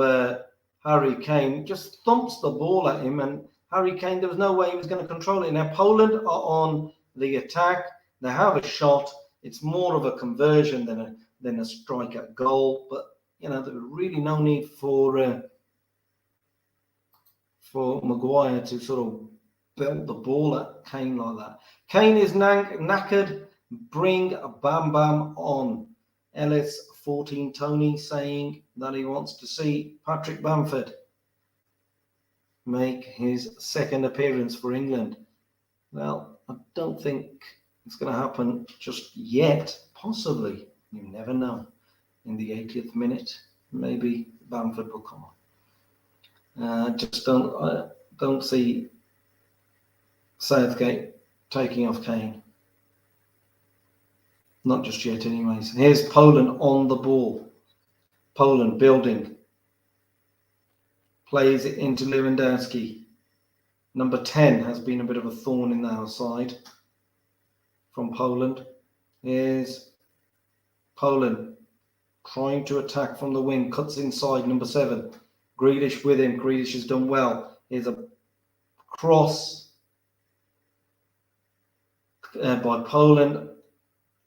Harry Kane. Just thumps the ball at him, and Harry Kane, there was no way he was going to control it. Now, Poland are on the attack. They have a shot. It's more of a conversion than a strike at goal, but there was really no need for Maguire to sort of belt the ball at Kane like that. Kane is knackered. Bring Bam Bam on. LS14 Tony saying that he wants to see Patrick Bamford make his second appearance for England. Well, I don't think it's going to happen just yet. Possibly. You never know. In the 80th minute, maybe Bamford will come on. Just don't see Southgate taking off Kane. Not just yet, anyways. Here's Poland on the ball. Poland building. Plays it into Lewandowski. Number 10 has been a bit of a thorn in our side from Poland. Here's Poland trying to attack from the wing. Cuts inside, number 7. Grealish with him. Grealish has done well. Here's a cross by Poland.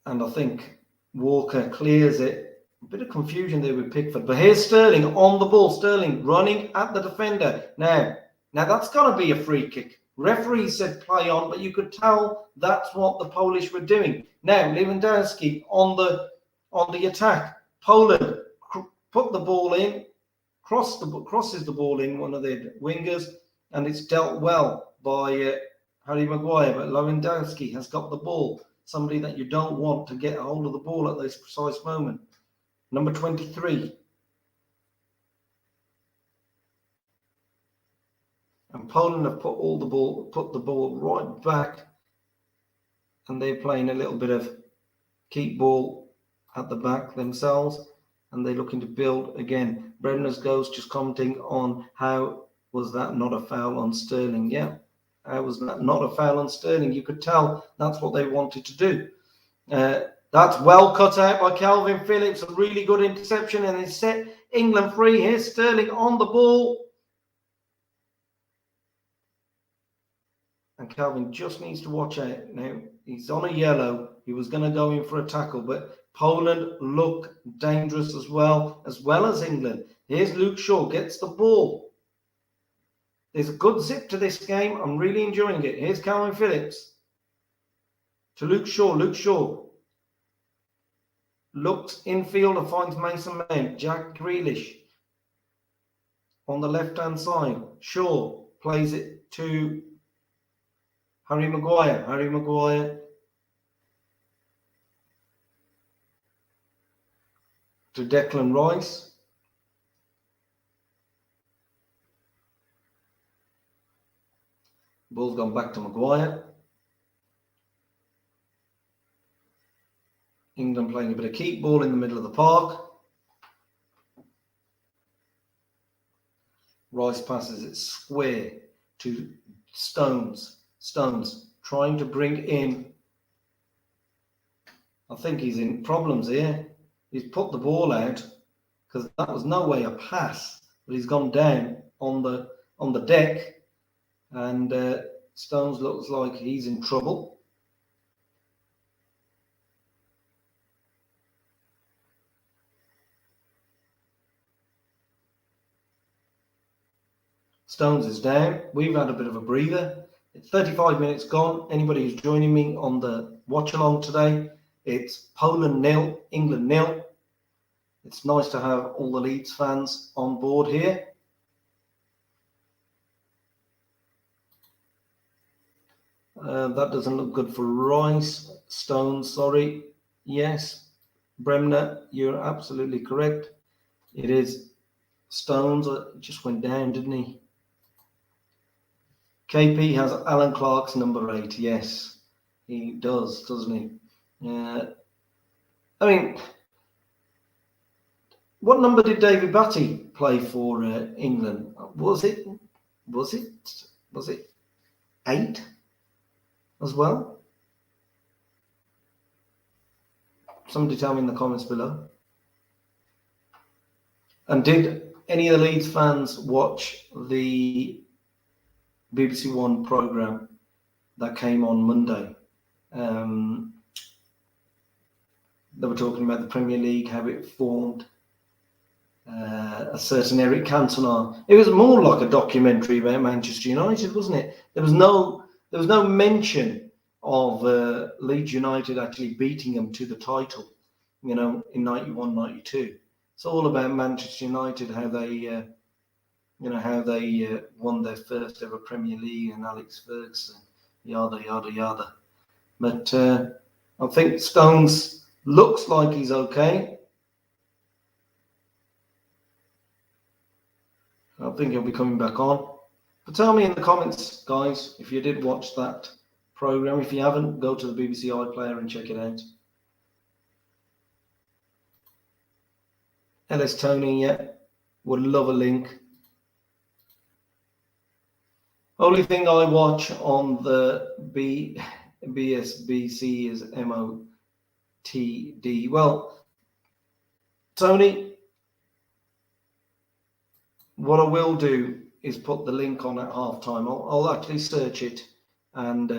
And I think Walker clears it. A bit of confusion there with Pickford. But here's Sterling on the ball. Sterling running at the defender. Now that's got to be a free kick. Referee said play on, but you could tell that's what the Polish were doing. Now Lewandowski on the attack. Poland put the ball in, crosses the ball in, one of their wingers, and it's dealt well by Harry Maguire. But Lewandowski has got the ball. Somebody that you don't want to get a hold of the ball at this precise moment. Number 23. And Poland have put the ball right back, and they're playing a little bit of keep ball at the back themselves, and they're looking to build again. Bremner's ghost just commenting on how was that not a foul on Sterling? Yeah. How was that not a foul on Sterling? You could tell that's what they wanted to do. That's well cut out by Calvin Phillips. A really good interception, and it set England free. Here's Sterling on the ball. And Calvin just needs to watch out. Now, he's on a yellow. He was going to go in for a tackle, but Poland look dangerous as well as England. Here's Luke Shaw, gets the ball. There's a good zip to this game. I'm really enjoying it. Here's Calvin Phillips to Luke Shaw. Luke Shaw looks infield and finds Mason Mount. Jack Grealish on the left-hand side. Shaw plays it to Harry Maguire. Harry Maguire to Declan Rice. Ball's gone back to Maguire. England playing a bit of keep ball in the middle of the park. Rice passes it square to Stones. Stones trying to bring in. I think he's in problems here. He's put the ball out because that was no way a pass, but he's gone down on the deck. And Stones looks like he's in trouble. Stones is down. We've had a bit of a breather. It's 35 minutes gone. Anybody who's joining me on the watch along today, it's Poland 0, England 0. It's nice to have all the Leeds fans on board here. That doesn't look good for Rice. Stones, sorry. Yes, Bremner, you're absolutely correct. It is Stones. Just went down, didn't he? KP has Alan Clark's number 8. Yes, he does, doesn't he? I mean, what number did David Batty play for England? Was it 8 as well? Somebody tell me in the comments below. And did any of the Leeds fans watch the BBC One programme that came on Monday? They were talking about the Premier League, how it formed. A certain Eric Cantona. It was more like a documentary about Manchester United, wasn't it? There was no mention of Leeds United actually beating them to the title, in 91-92. It's all about Manchester United, how they won their first ever Premier League and Alex Ferguson, yada yada yada. But I think Stones looks like he's okay. I think he'll be coming back on. But tell me in the comments, guys, if you did watch that program. If you haven't, go to the BBC iPlayer and check it out. LS Tony, yeah, would love a link. Only thing I watch on the BSBC is MOTD. Well, Tony, what I will do is put the link on at halftime. I'll actually search it and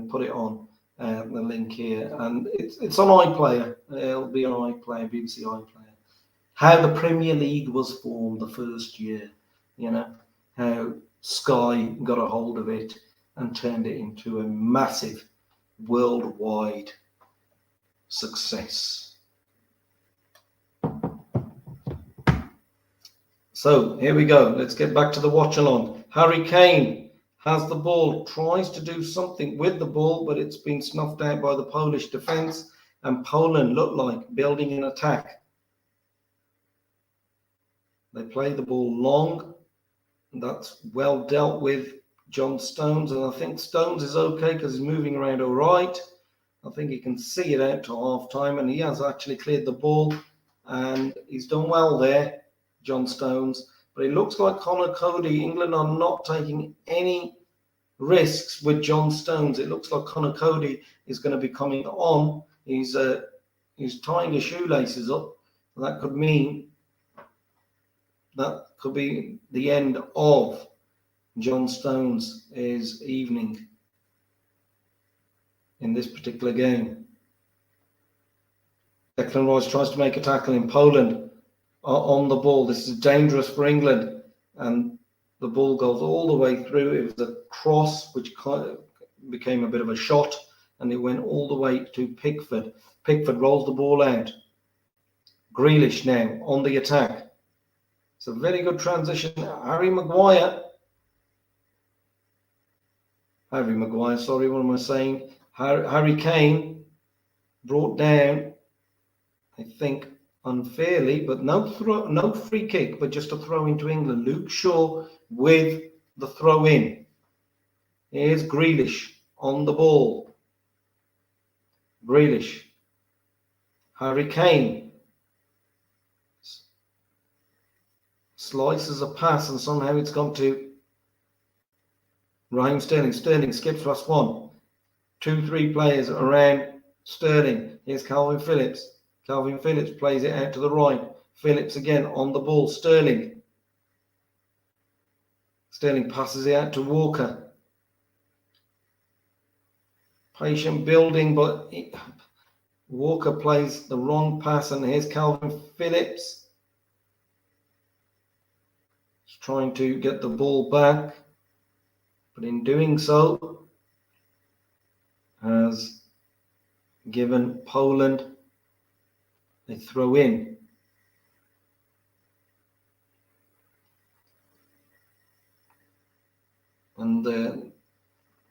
put it on the link here, and it's on iPlayer. It'll be on iPlayer, BBC iPlayer. How the Premier League was formed the first year, how Sky got a hold of it and turned it into a massive worldwide success. So here we go. Let's get back to the watch along. Harry Kane has the ball, tries to do something with the ball, but it's been snuffed out by the Polish defense, and Poland look like building an attack. They play the ball long. That's well dealt with John Stones, and I think Stones is okay because he's moving around all right. I think he can see it out to half time, and he has actually cleared the ball, and he's done well there, John Stones. But it looks like Connor Cody, England are not taking any risks with John Stones. It looks like Connor Cody is going to be coming on. He's tying his shoelaces up. That could mean that could be the end of John Stones' evening in this particular game. Declan Rice tries to make a tackle in Poland on the ball. This is dangerous for England, and the ball goes all the way through. It was a cross which kind of became a bit of a shot, and it went all the way to Pickford. Pickford rolls the ball out. Grealish now on the attack. It's a very good transition. Harry Maguire, sorry, what am I saying? Harry Kane brought down, I think, unfairly, but no free kick, but just a throw into England. Luke Shaw with the throw in. Here's Grealish on the ball. Grealish. Harry Kane slices a pass, and somehow it's gone to Raheem Sterling. Sterling skips past one. 2-3 players around Sterling. Here's Calvin Phillips. Calvin Phillips plays it out to the right. Phillips again on the ball. Sterling. Sterling passes it out to Walker. Patient building, but Walker plays the wrong pass, and here's Calvin Phillips. trying to get the ball back, but in doing so has given Poland a throw in. And the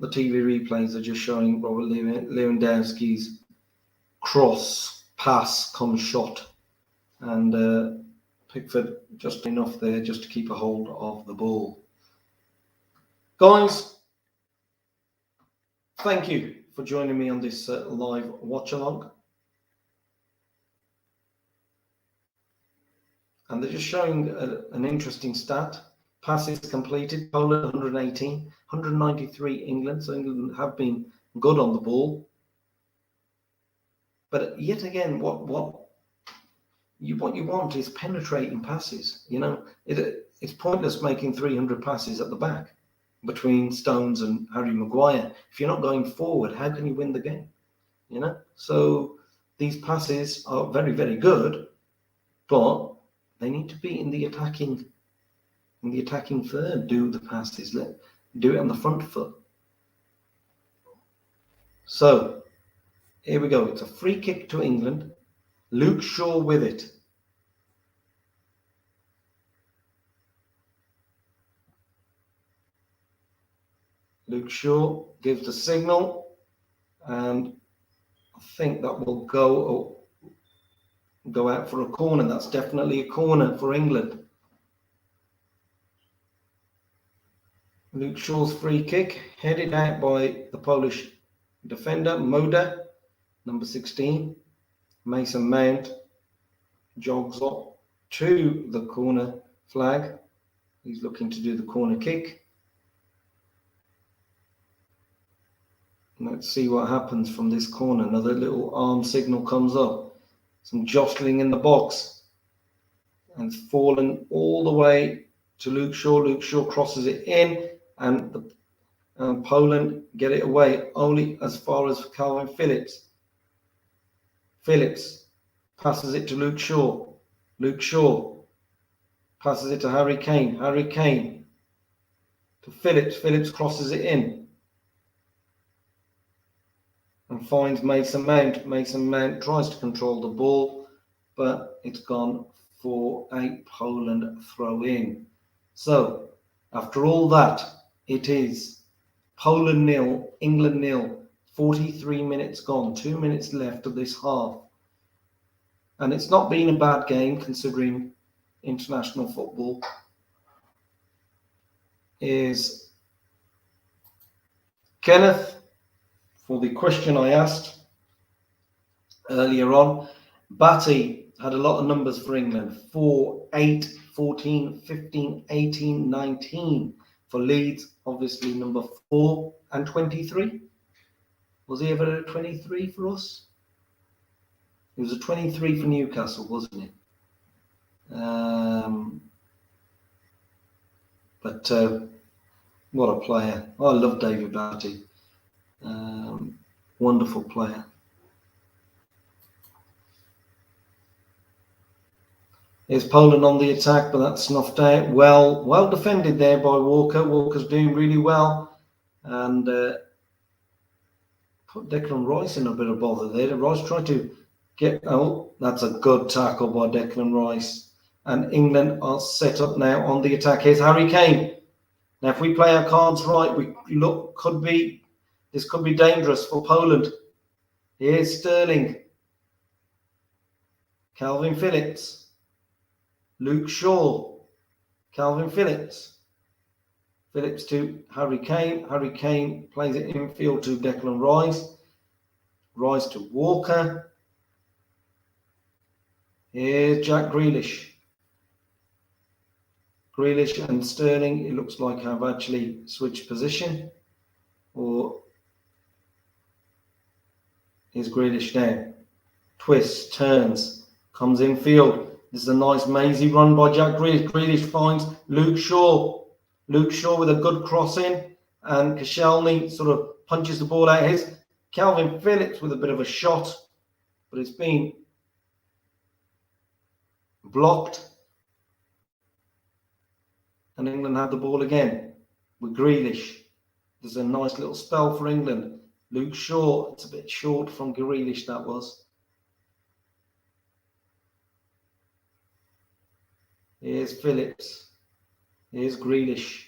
TV replays are just showing Robert Lewandowski's cross pass come shot, and Pickford just enough there just to keep a hold of the ball. Guys, thank you for joining me on this live watch along. And they're just showing an interesting stat. Passes completed, Poland 118, 193 England. So England have been good on the ball. But yet again, what you want is penetrating passes. You know, it's pointless making 300 passes at the back between Stones and Harry Maguire. If you're not going forward, how can you win the game? You know, so these passes are very, very good, but they need to be in the attacking third. Do the passes, do it on the front foot. So here we go. It's a free kick to England. Luke Shaw with it. Luke Shaw gives the signal, and I think that will go out for a corner. That's definitely a corner for England. Luke Shaw's free kick, headed out by the Polish defender, Moda, number 16. Mason Mount jogs up to the corner flag. He's looking to do the corner kick. Let's see what happens from this corner. Another little arm signal comes up. Some jostling in the box. And it's fallen all the way to Luke Shaw. Luke Shaw crosses it in, and Poland get it away only as far as Calvin Phillips. Phillips passes it to Luke Shaw. Luke Shaw passes it to Harry Kane. Harry Kane to Phillips. Phillips crosses it in and finds Mason Mount. Mason Mount tries to control the ball, but it's gone for a Poland throw in. So after all that, it is Poland 0, England 0. 43 minutes gone, 2 minutes left of this half. And it's not been a bad game considering international football is Kenneth, for the question I asked earlier on. Batty had a lot of numbers for England. 4, 8, 14, 15, 18, 19. For Leeds, obviously number 4 and 23. Was he ever a 23 for us? He was a 23 for Newcastle, wasn't he? But what a player. I love David Batty. Wonderful player. Here's Poland on the attack, but that's snuffed out. Well defended there by Walker. Walker's doing really well. And put Declan Rice in a bit of bother there. Rice tried to get... Oh, that's a good tackle by Declan Rice. And England are set up now on the attack. Here's Harry Kane. Now, if we play our cards right, this could be dangerous for Poland. Here's Sterling. Calvin Phillips. Luke Shaw. Calvin Phillips. Phillips to Harry Kane. Harry Kane plays it infield to Declan Rice. Rice to Walker. Here's Jack Grealish. Grealish and Sterling, it looks like have actually switched position. Or here's Grealish now. Twists, turns, comes in field. This is a nice mazy run by Jack Grealish. Grealish finds Luke Shaw. Luke Shaw with a good cross in, and Koscielny sort of punches the ball out. Here's Calvin Phillips with a bit of a shot, but it's been blocked. and England had the ball again with Grealish. There's a nice little spell for England. Luke Shaw, it's a bit short from Grealish, that was. Here's Phillips. Here's Grealish.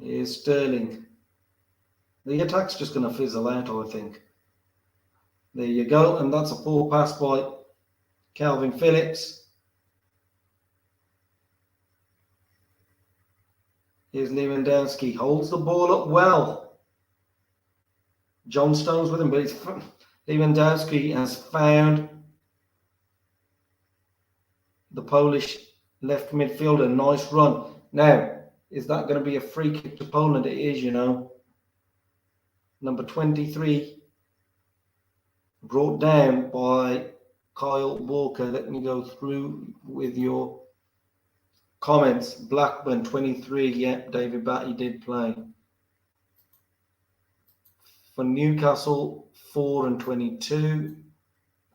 Here's Sterling. The attack's just going to fizzle out, I think. There you go, and that's a poor pass by Calvin Phillips. Here's Lewandowski, holds the ball up well. John Stones with him, but Lewandowski has found the Polish left midfielder. Nice run. Now, is that going to be a free kick to Poland? It is, you know. Number 23, brought down by Kyle Walker. Let me go through with your comments. Blackburn 23, yep, David Batty did play. For Newcastle, 4 and 22,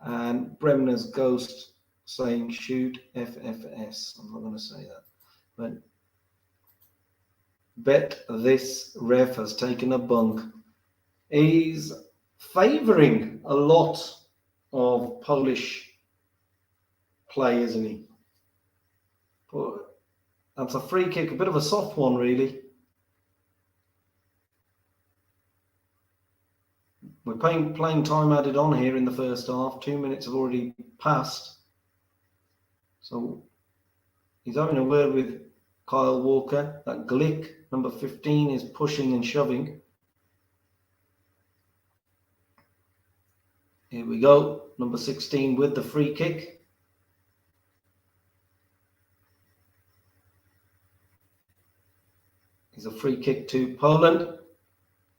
and Bremner's Ghost saying shoot FFS. I'm not going to say that, but bet this ref has taken a bunk. He's favouring a lot of Polish play, isn't he? But that's a free kick, a bit of a soft one, really. We're playing time added on here in the first half. 2 minutes have already passed. So he's having a word with Kyle Walker. That Glick, number 15, is pushing and shoving. Here we go, number 16 with the free kick. It's a free kick to Poland,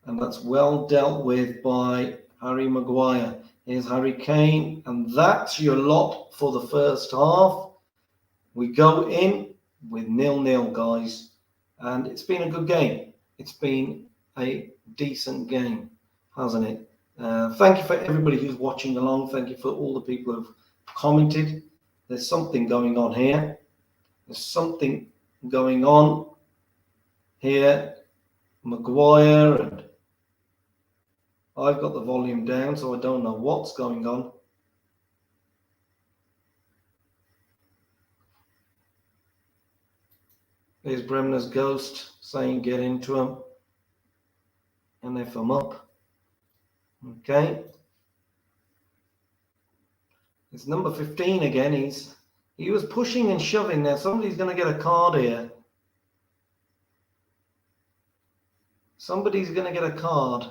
and that's well dealt with by Harry Maguire. Here's Harry Kane, and that's your lot for the first half. We go in with 0-0, guys, and it's been a good game. It's been a decent game, hasn't it? Thank you for everybody who's watching along. Thank you for all the people who've commented. There's something going on here. There's something going on here. Maguire, and I've got the volume down, so I don't know what's going on. There's Bremner's Ghost saying get into him. And if I'm up. Okay. It's number 15 again. He was pushing and shoving there. Somebody's going to get a card here. Somebody's going to get a card.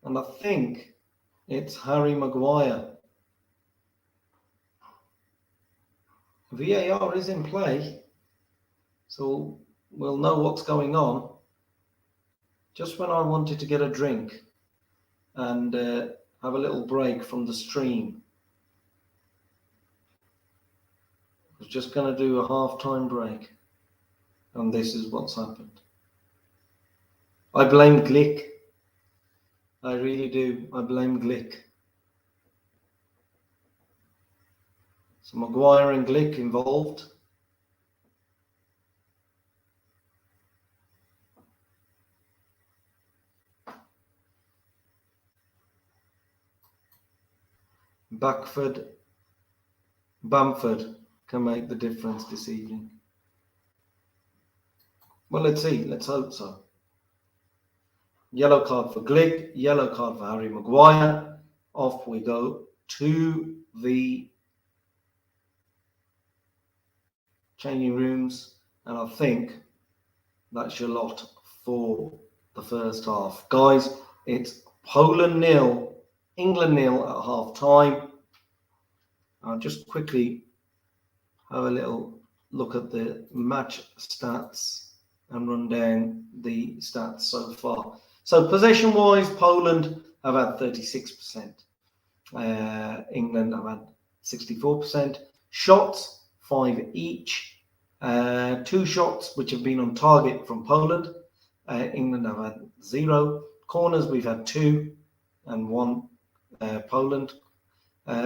And I think it's Harry Maguire. VAR is in play. So we'll know what's going on. Just when I wanted to get a drink and have a little break from the stream. I was just going to do a half-time break. And this is what's happened. I blame Glick. I really do. I blame Glick. So Maguire and Glick involved. Bamford can make the difference this evening. Well, let's see. Let's hope so. Yellow card for Glick. Yellow card for Harry Maguire. Off we go to the changing rooms. And I think that's your lot for the first half. Guys, it's Poland 0, England 0 at half time. I'll just quickly have a little look at the match stats and run down the stats so far. So possession wise, Poland have had 36%. England have had 64%. Shots, 5 each. 2 shots which have been on target from Poland. England have had 0. Corners, we've had 2 and 1 Poland.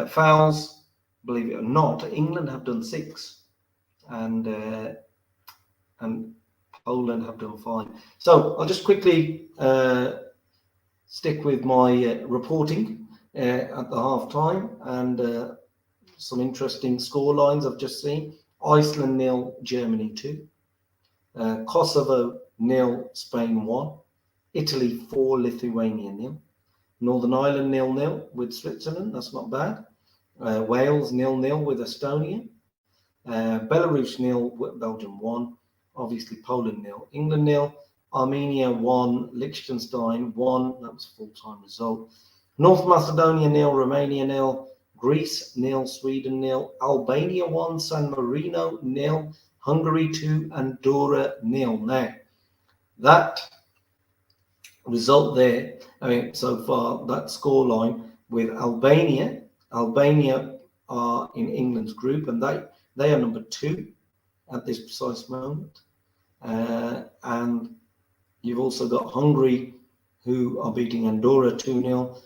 Fouls, believe it or not, England have done 6 and and Poland have done fine. So I'll just quickly stick with my reporting at the half time, and some interesting score lines I've just seen. Iceland 0, Germany 2. Kosovo 0, Spain 1. Italy 4, Lithuania 0. Northern Ireland 0-0 with Switzerland, that's not bad. Wales 0-0 with Estonia. Belarus 0, Belgium 1. Obviously Poland 0, England 0. Armenia 1, Liechtenstein 1, that was a full-time result. North Macedonia 0, Romania 0. Greece 0, Sweden 0. Albania 1, San Marino 0. Hungary 2, Andorra 0. Now, that result there, I mean, so far, that scoreline with Albania are in England's group, and they are number 2 at this precise moment. And you've also got Hungary, who are beating Andorra 2-0,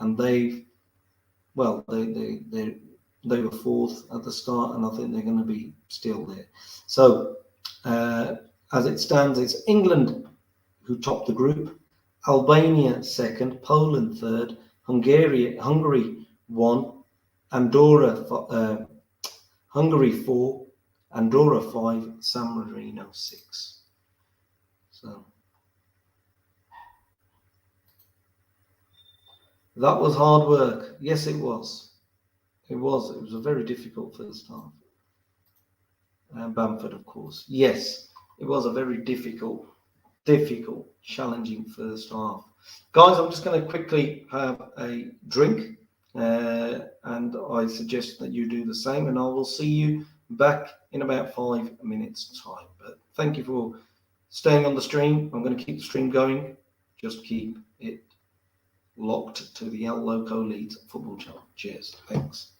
and they were 4th at the start, and I think they're going to be still there. So, as it stands, it's England who top the group, Albania 2nd, Poland 3rd, Hungary 1, Andorra, Hungary 4, Andorra 5, San Marino 6. So that was hard work. Yes, it was. It was a very difficult first half. Bamford, of course. Yes, it was a very difficult, challenging first half. Guys, I'm just going to quickly have a drink, and I suggest that you do the same, and I will see you back in about 5 minutes' time. But thank you for staying on the stream. I'm going to keep the stream going. Just keep it locked to the Loco Leeds Football Channel. Cheers. Thanks.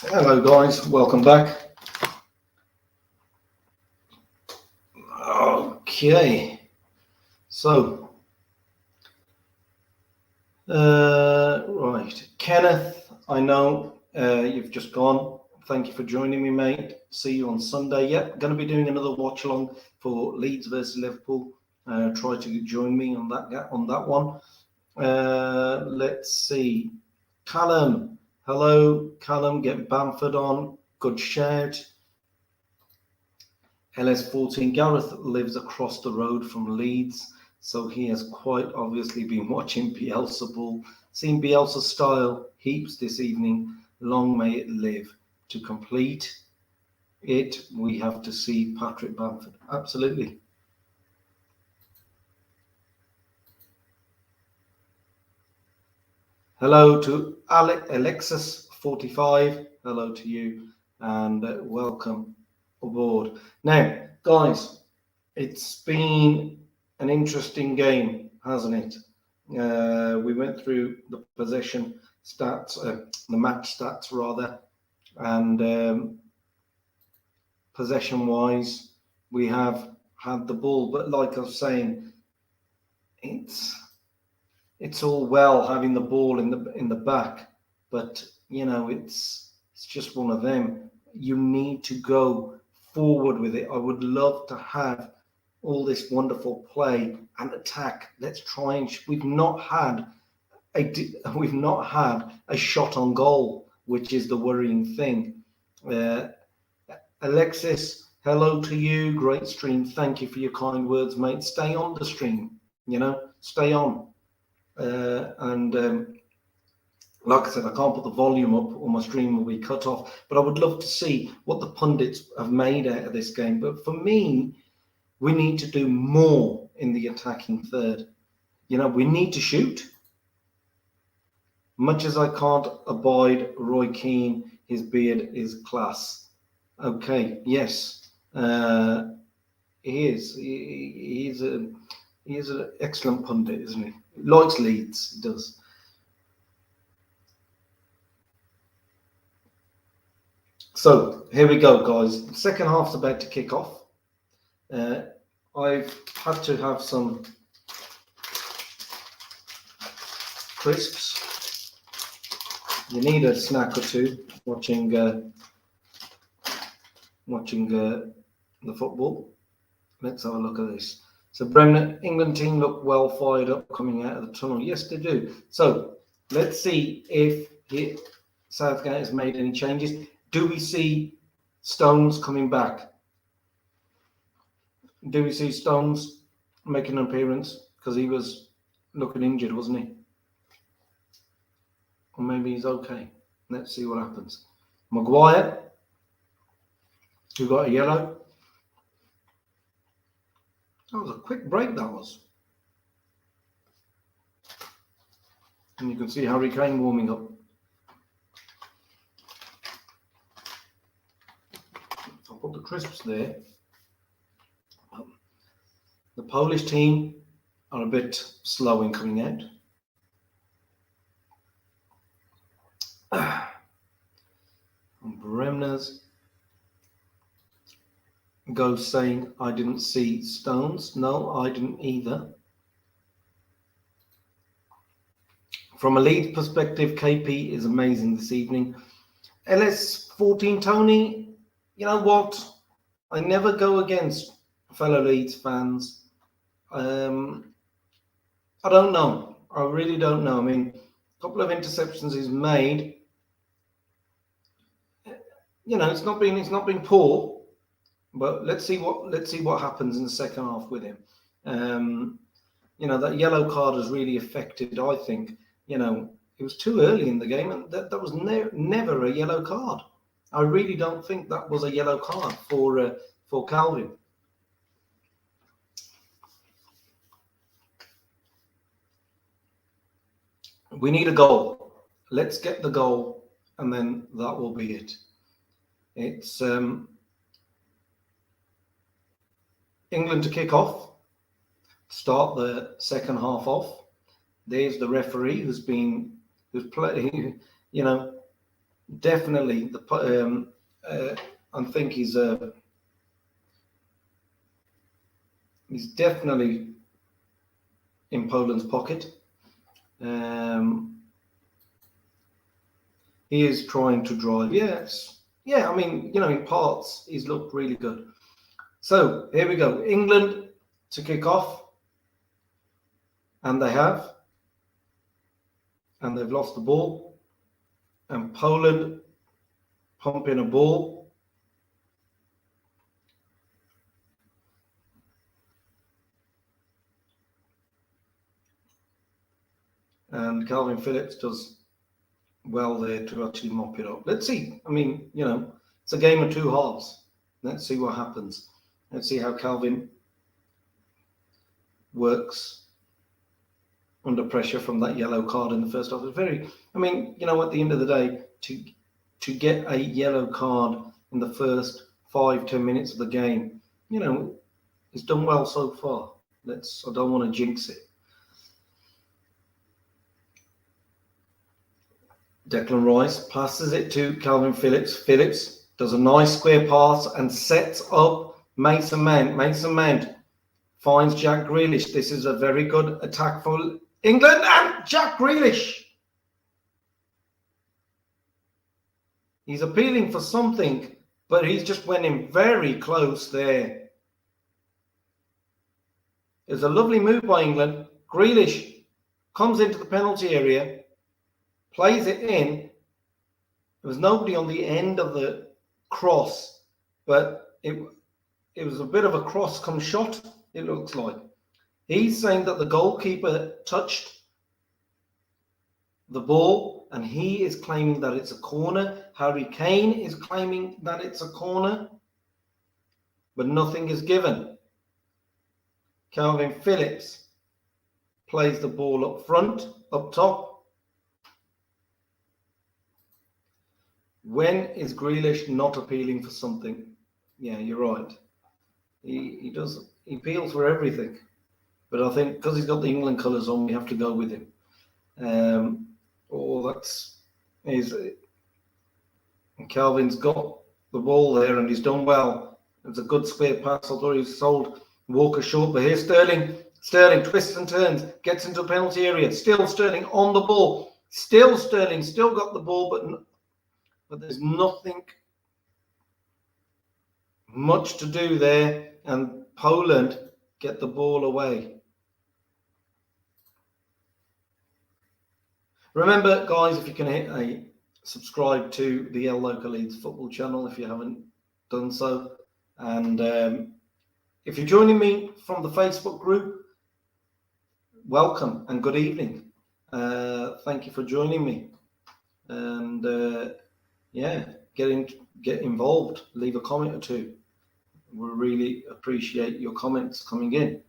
Hello guys, welcome back. Okay, so right, Kenneth, I know you've just gone. Thank you for joining me, mate. See you on Sunday. Yep, going to be doing another watch along for Leeds versus Liverpool. Try to join me on that one. Let's see. Callum, hello, Callum. Get Bamford on. Good shout. LS14. Gareth lives across the road from Leeds, so he has quite obviously been watching Bielsa ball. Seen Bielsa style heaps this evening. Long may it live. To complete it, we have to see Patrick Bamford. Absolutely. Hello to Alexis45. Hello to you and welcome aboard. Now, guys, it's been an interesting game, hasn't it? We went through the possession stats, the match stats rather, and possession-wise, we have had the ball. But like I was saying, it's all well having the ball in the back, but you know it's just one of them. You need to go forward with it. I would love to have all this wonderful play and attack. Let's try and we've not had a shot on goal, which is the worrying thing. Alexis, hello to you. Great stream. Thank you for your kind words, mate. Stay on the stream. Stay on. And like I said, I can't put the volume up or my stream will be cut off, but I would love to see what the pundits have made out of this game. But for me, we need to do more in the attacking third. We need to shoot. Much as I can't abide Roy Keane, his beard is class. Okay, yes, he is. He's an excellent pundit, isn't he? Likes Leeds, he does. So here we go, guys. The second half's about to kick off. I've had to have some crisps. You need a snack or two watching the football. Let's have a look at this. So Bremner, England team look well fired up coming out of the tunnel. Yes, they do. So let's see if Southgate has made any changes. Do we see Stones coming back? Do we see Stones making an appearance? Because he was looking injured, wasn't he? Or maybe he's okay. Let's see what happens. Maguire, who got a yellow. That was a quick break, that was. And you can see Harry Kane warming up. I'll put the crisps there. The Polish team are a bit slow in coming out. And Bremner's goes saying, I didn't see Stones. No, I didn't either. From a Leeds perspective, KP is amazing this evening. LS14 Tony, you know what? I never go against fellow Leeds fans. I don't know. I really don't know. I mean, a couple of interceptions he's made. It's not been poor. But let's see what happens in the second half with him. That yellow card has really affected. I think it was too early in the game, and that was never a yellow card. I really don't think that was a yellow card for Calvin. We need a goal. Let's get the goal, and then that will be it. It's England to kick off, start the second half off. There's the referee who's playing, definitely I think he's definitely in Poland's pocket. He is trying to drive. Yes. Yeah, I mean, in parts, he's looked really good. So here we go. England to kick off. And they have. And they've lost the ball. And Poland pumping a ball. And Calvin Phillips does well there to actually mop it up. Let's see. I mean, it's a game of two halves. Let's see what happens. Let's see how Calvin works under pressure from that yellow card in the first half. It's very, I mean, at the end of the day, to get a yellow card in the first 5-10 minutes of the game, he's done well so far. I don't want to jinx it. Declan Rice passes it to Calvin Phillips. Phillips does a nice square pass and sets up Mason Mount. Mason Mount finds Jack Grealish. This is a very good attack for England, and Jack Grealish. He's appealing for something, but he's just went in very close there. It's a lovely move by England. Grealish comes into the penalty area, plays it in. There was nobody on the end of the cross, but it was a bit of a cross come shot, it looks like. He's saying that the goalkeeper touched the ball, and he is claiming that it's a corner. Harry Kane is claiming that it's a corner, but nothing is given. Calvin Phillips plays the ball up front, up top. When is Grealish not appealing for something? Yeah, you're right. He does. He appeals for everything. But I think because he's got the England colours on, we have to go with him. Calvin's got the ball there and he's done well. It's a good square pass. I thought he sold Walker short, but here's Sterling. Sterling twists and turns, gets into the penalty area. Still Sterling on the ball. Still Sterling, still got the ball, but there's nothing much to do there, and Poland get the ball away. Remember, guys, if you can hit a subscribe to the Loco Leeds Football Channel if you haven't done so, and if you're joining me from the Facebook group, welcome and good evening. Thank you for joining me, and get involved. Leave a comment or two. We really appreciate your comments coming in.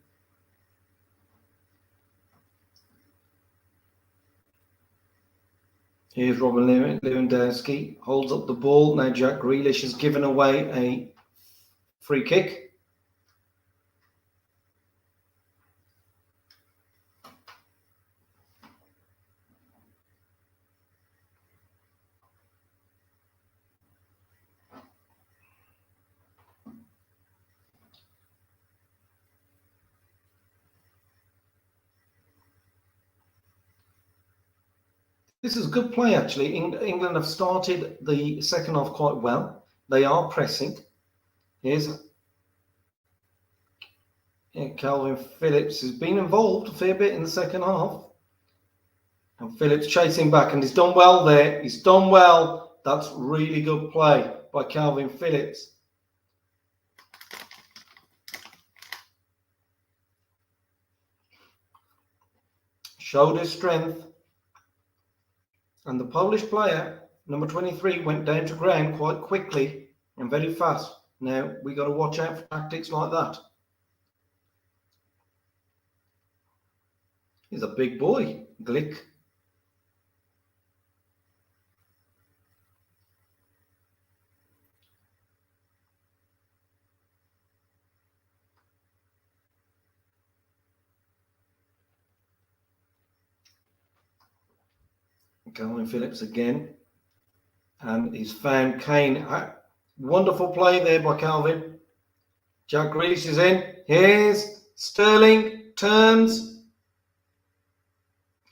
Here's Robin Lewandowski, holds up the ball. Now Jack Grealish has given away a free kick. This is a good play, actually. England have started the second half quite well. They are pressing. Here's Calvin Phillips has been involved a fair bit in the second half. And Phillips chasing back, and he's done well there. He's done well. That's really good play by Calvin Phillips. Showed his strength. And the Polish player, number 23, went down to ground quite quickly and very fast. Now, we got to watch out for tactics like that. He's a big boy, Glick. Calvin Phillips again. and he's found Kane. Wonderful play there by Calvin. Jack Grealish is in. Here's Sterling, turns.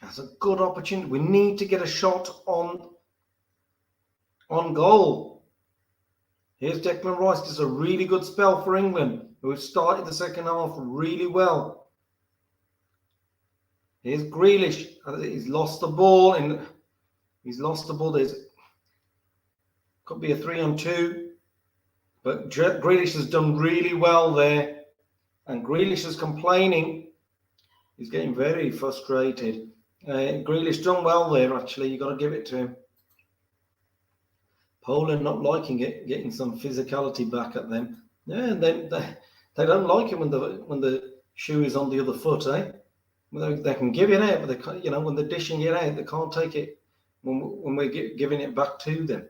That's a good opportunity. We need to get a shot on goal. Here's Declan Rice. This is a really good spell for England, who have started the second half really well. Here's Grealish. He's lost the ball. There's could be a 3-on-2, but Grealish has done really well there. And Grealish is complaining. He's getting very frustrated. Grealish done well there, actually. You've got to give it to him. Poland not liking it, getting some physicality back at them. Yeah, they don't like it when the shoe is on the other foot, eh? They can give it out, but they can't, when they're dishing it out, they can't take it when we're giving it back to them.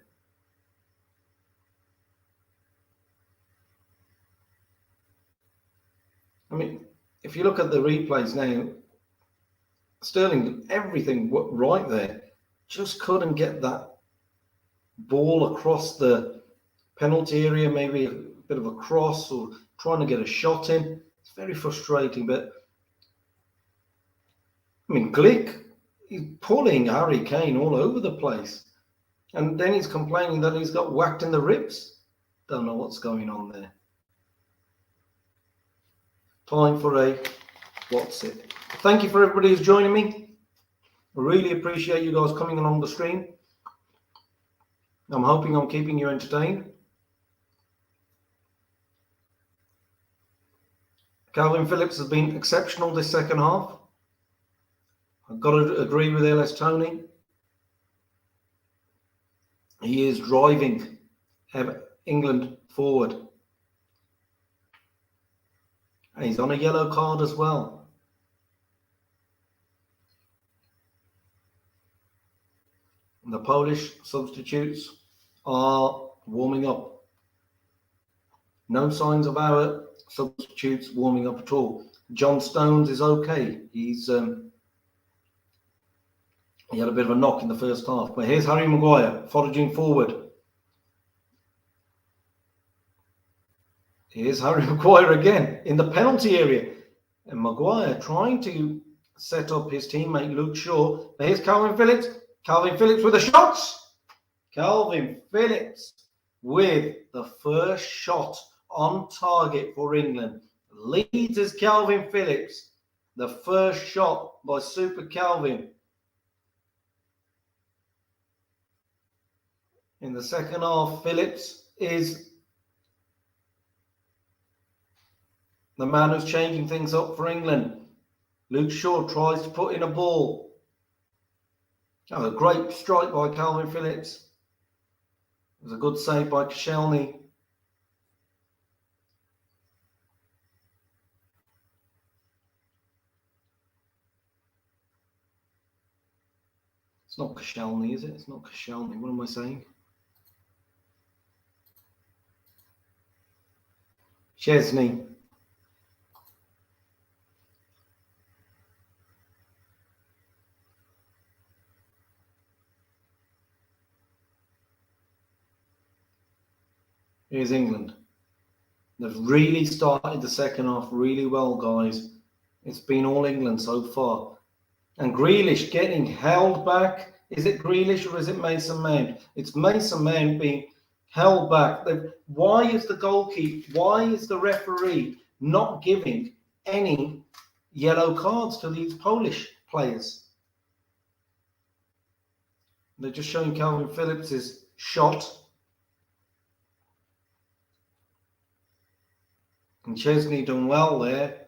I mean, if you look at the replays now, Sterling did everything right there. Just couldn't get that ball across the penalty area, maybe a bit of a cross or trying to get a shot in. It's very frustrating, but I mean, Glick, he's pulling Harry Kane all over the place. And then he's complaining that he's got whacked in the ribs. Don't know what's going on there. Time for a what's it. Thank you for everybody who's joining me. I really appreciate you guys coming along the stream. I'm hoping I'm keeping you entertained. Calvin Phillips has been exceptional this second half. I've got to agree with LS Tony. He is driving England forward. And he's on a yellow card as well. And the Polish substitutes are warming up. No signs of our substitutes warming up at all. John Stones is okay. He had a bit of a knock in the first half. But here's Harry Maguire foraging forward. Here's Harry Maguire again in the penalty area. And Maguire trying to set up his teammate Luke Shaw. But here's Calvin Phillips. Calvin Phillips with the shots. Calvin Phillips with the first shot on target for England. Leeds is Calvin Phillips. The first shot by Super Calvin. In the second half, Phillips is the man who's changing things up for England. Luke Shaw tries to put in a ball. Oh, a great strike by Calvin Phillips. It was a good save by Koscielny. It's not Koscielny, is it? It's not Koscielny. What am I saying? Chesney. Here's England. They've really started the second half really well, guys. It's been all England so far. And Grealish getting held back. Is it Grealish or is it Mason Mount? It's Mason Mount being held back. Why is the goalkeeper, why is the referee not giving any yellow cards to these Polish players? They're just showing Calvin Phillips' shot. And Chesney done well there.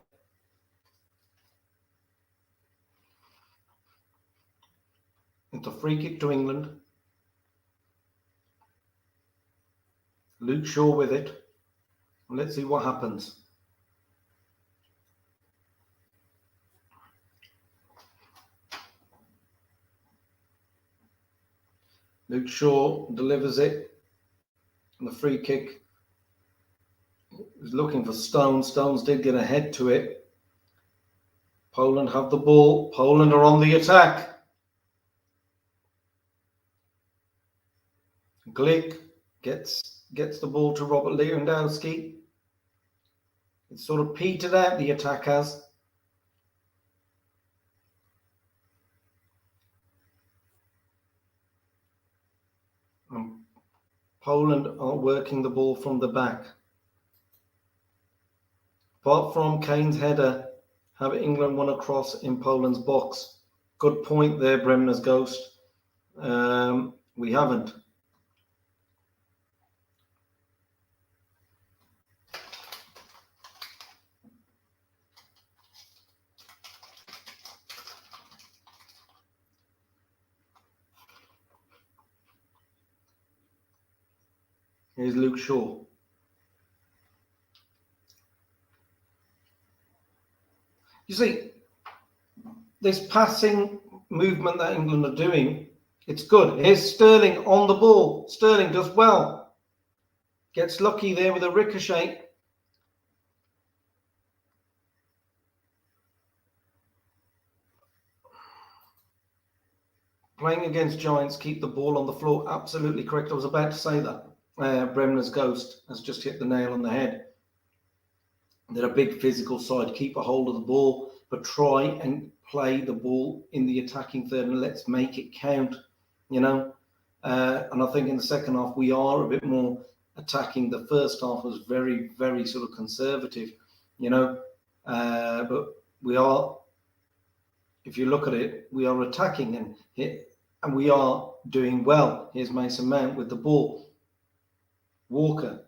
It's a free kick to England. Luke Shaw with it. Let's see what happens. Luke Shaw delivers it. And the free kick. He's looking for Stones. Stones did get ahead to it. Poland have the ball. Poland are on the attack. Glick gets the ball to Robert Lewandowski. It's sort of petered out, the attack has. And Poland are working the ball from the back. Apart from Kane's header, have England won a cross in Poland's box? Good point there, Bremner's Ghost. We haven't. Here's Luke Shaw. You see, this passing movement that England are doing, it's good. Here's Sterling on the ball. Sterling does well. Gets lucky there with a ricochet. Playing against giants, keep the ball on the floor. Absolutely correct. I was about to say that. Bremner's Ghost has just hit the nail on the head. They're a big physical side. Keep a hold of the ball, but try and play the ball in the attacking third, and let's make it count, you know. And I think in the second half, we are a bit more attacking. The first half was very, very sort of conservative, you know. But we are, if you look at it, we are attacking and we are doing well. Here's Mason Mount with the ball. Walker.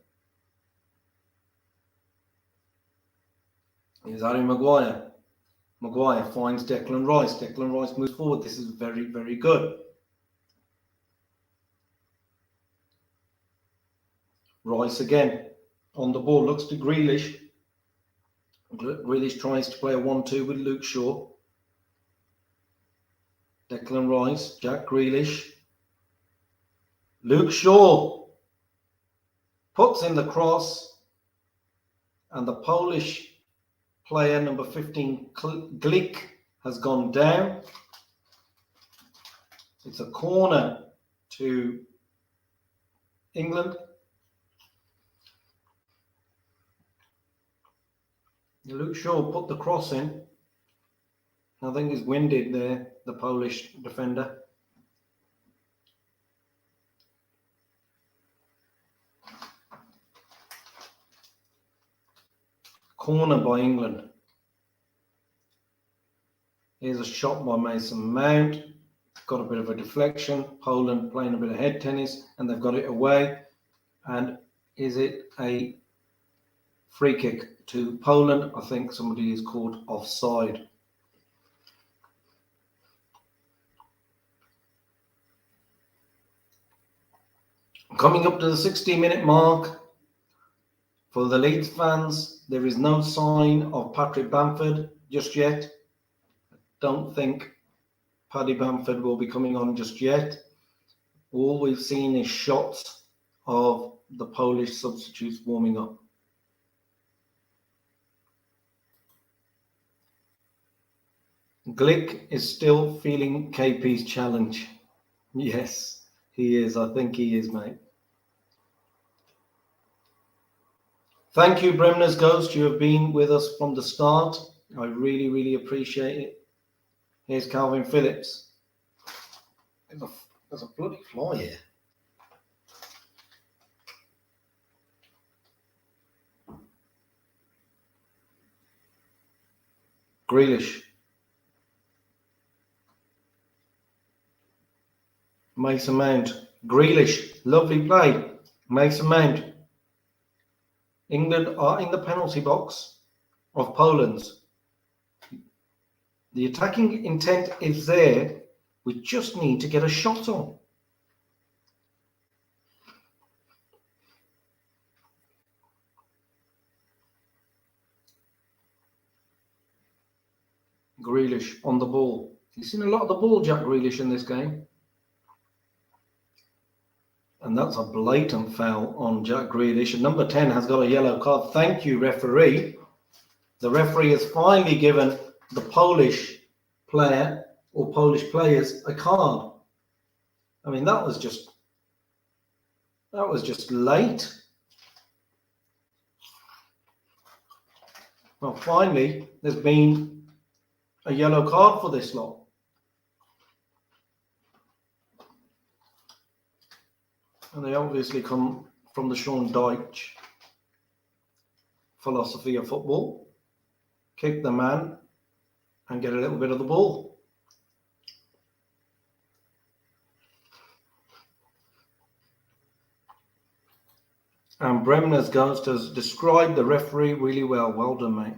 Here's Harry Maguire. Maguire finds Declan Rice. Declan Rice moves forward. This is very, very good. Rice again on the ball. Looks to Grealish. Grealish tries to play a 1-2 with Luke Shaw. Declan Rice. Jack Grealish. Luke Shaw puts in the cross, and the Polish player number 15, Glick, has gone down. It's a corner to England. Luke Shaw put the cross in. I think he's winded there, the Polish defender. Corner by England. Here's a shot by Mason Mount. Got a bit of a deflection. Poland playing a bit of head tennis, and they've got it away. And is it a free kick to Poland? I think somebody is called offside. Coming up to the 60-minute mark. For the Leeds fans, there is no sign of Patrick Bamford just yet. I don't think Paddy Bamford will be coming on just yet. All we've seen is shots of the Polish substitutes warming up. Glick is still feeling KP's challenge. Yes, he is. I think he is, mate. Thank you, Bremner's Ghost. You have been with us from the start. I really, really appreciate it. Here's Calvin Phillips. There's a bloody fly here. Grealish. Mason Mount. Grealish. Lovely play. Mason Mount. England are in the penalty box of Poland's. The attacking intent is there. We just need to get a shot on. Grealish on the ball. You've seen a lot of the ball, Jack Grealish, in this game. And that's a blatant foul on Jack Grealish. And number 10 has got a yellow card. Thank you, referee. The referee has finally given the Polish player or Polish players a card. I mean, that was just That was just late. Well, finally, there's been a yellow card for this lot. And they obviously come from the Sean Dyche philosophy of football. Kick the man and get a little bit of the ball. And Bremner's Ghost has described the referee really well. Well done, mate.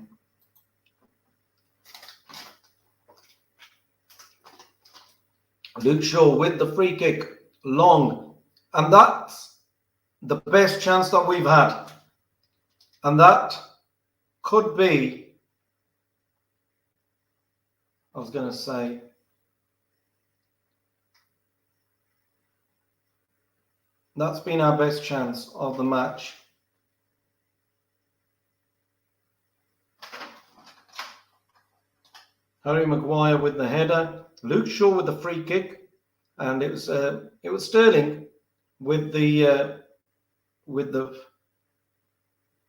Luke Shaw with the free kick, long. And that's the best chance that we've had. And that could be, I was going to say, that's been our best chance of the match. Harry Maguire with the header, Luke Shaw with the free kick, and it was Sterling with the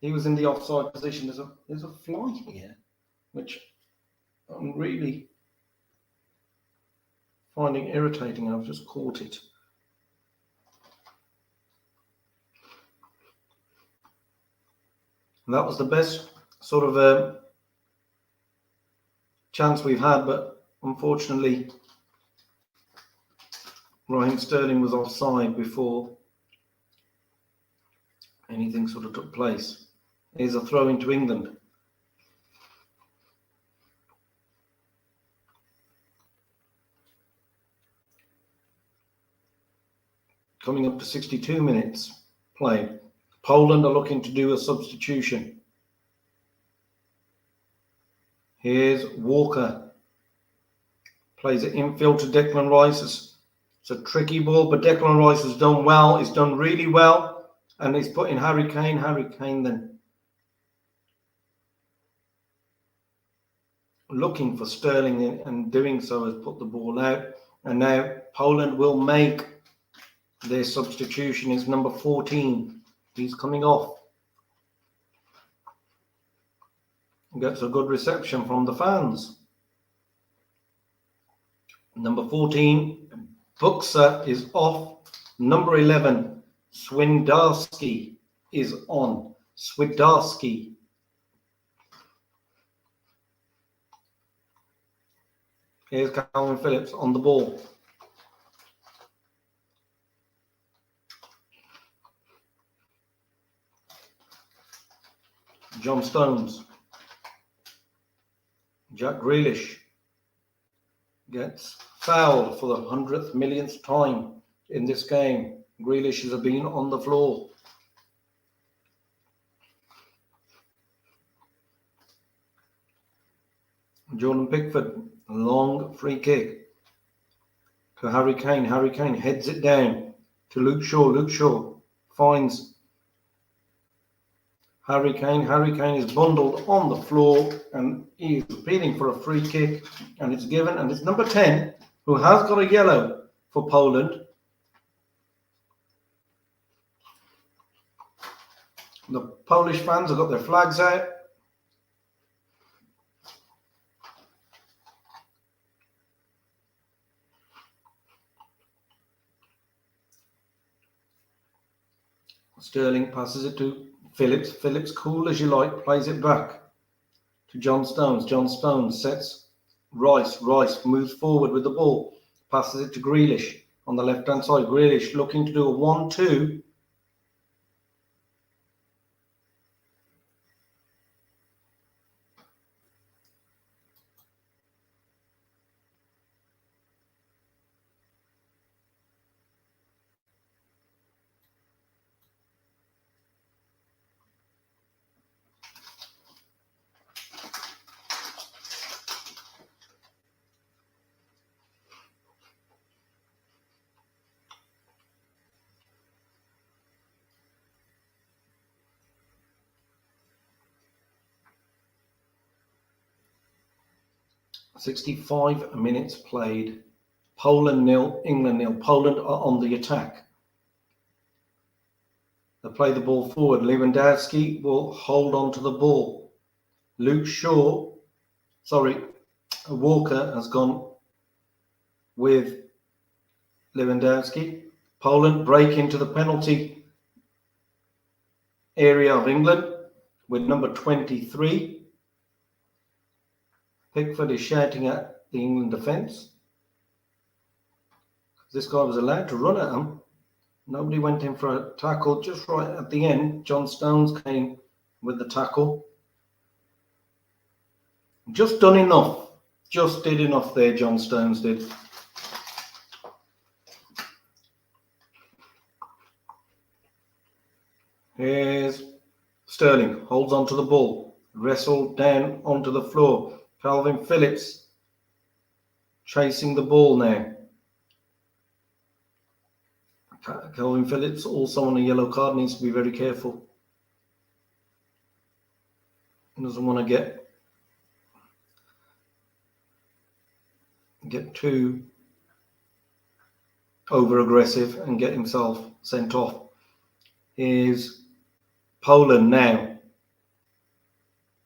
he was in the offside position. There's a fly here, which I'm really finding irritating. I've just caught it. And that was the best sort of chance we've had, but unfortunately Raheem Sterling was offside before anything sort of took place. Here's a throw into England. Coming up to 62 minutes played. Poland are looking to do a substitution. Here's Walker. Plays it infield to Declan Rice. It's a tricky ball, but Declan Rice has done well. He's done really well. And he's put in Harry Kane. Harry Kane then looking for Sterling and doing so has put the ball out. And now Poland will make their substitution. It's number 14. He's coming off. Gets a good reception from the fans. Number 14, Buxa is off. Number 11, Swindarski is on. Swindarski. Here's Calvin Phillips on the ball. John Stones. Jack Grealish gets fouled for the 100th millionth time in this game. Grealish has been on the floor. Jordan Pickford, long free kick to Harry Kane. Harry Kane heads it down to Luke Shaw. Luke Shaw finds Harry Kane. Harry Kane is bundled on the floor and he is appealing for a free kick, and it's given, and it's number 10 who has got a yellow for Poland. The Polish fans have got their flags out. Sterling passes it to Phillips. Phillips, cool as you like, plays it back to John Stones. John Stones sets Rice. Rice moves forward with the ball, passes it to Grealish on the left-hand side. Grealish looking to do a 1-2. .65 minutes played. Poland 0, England 0. Poland are on the attack. play the ball forward. Lewandowski will hold on to the ball. Walker has gone with Lewandowski. Poland break into the penalty area of England with number 23. Pickford is shouting at the England defence. This guy was allowed to run at him. Nobody went in for a tackle. Just right at the end, John Stones came with the tackle. Just done enough. Just did enough there, John Stones did. Here's Sterling. Holds onto the ball. Wrestled down onto the floor. Calvin Phillips chasing the ball now. Calvin Phillips, also on a yellow card, needs to be very careful. He doesn't want to get too over aggressive and get himself sent off. Here's Poland now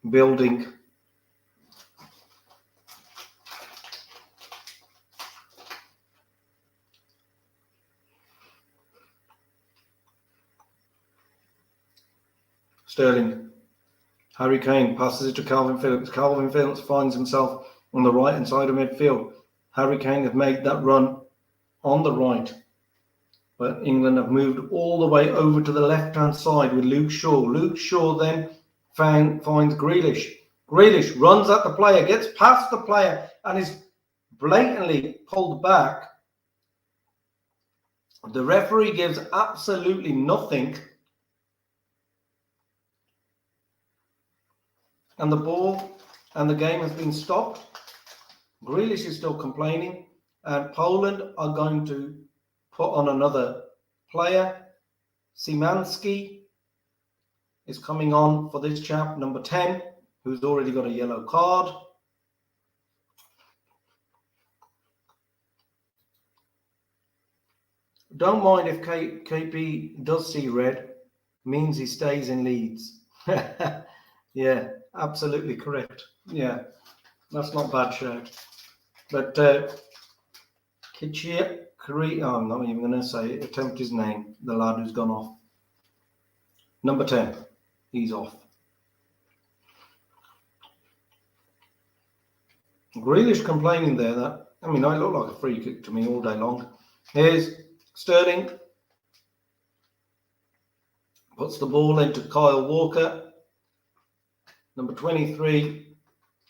building. Sterling. Harry Kane passes it to Calvin Phillips. Calvin Phillips finds himself on the right hand side of midfield. Harry Kane has made that run on the right, but England have moved all the way over to the left hand side with Luke Shaw. Luke Shaw then finds Grealish. Grealish runs at the player, gets past the player, and is blatantly pulled back. The referee gives absolutely nothing. And the ball and the game has been stopped. Grealish is still complaining, and Poland are going to put on another player. Szymanski is coming on for this chap, number 10, who's already got a yellow card. Don't mind if KP does see red, means he stays in Leeds. Yeah, absolutely correct. Yeah, that's not bad shout. But I'm not even going to attempt his name, the lad who's gone off. Number 10, he's off. Grealish complaining there that, I look like a free kick to me all day long. Here's Sterling. Puts the ball into Kyle Walker. Number 23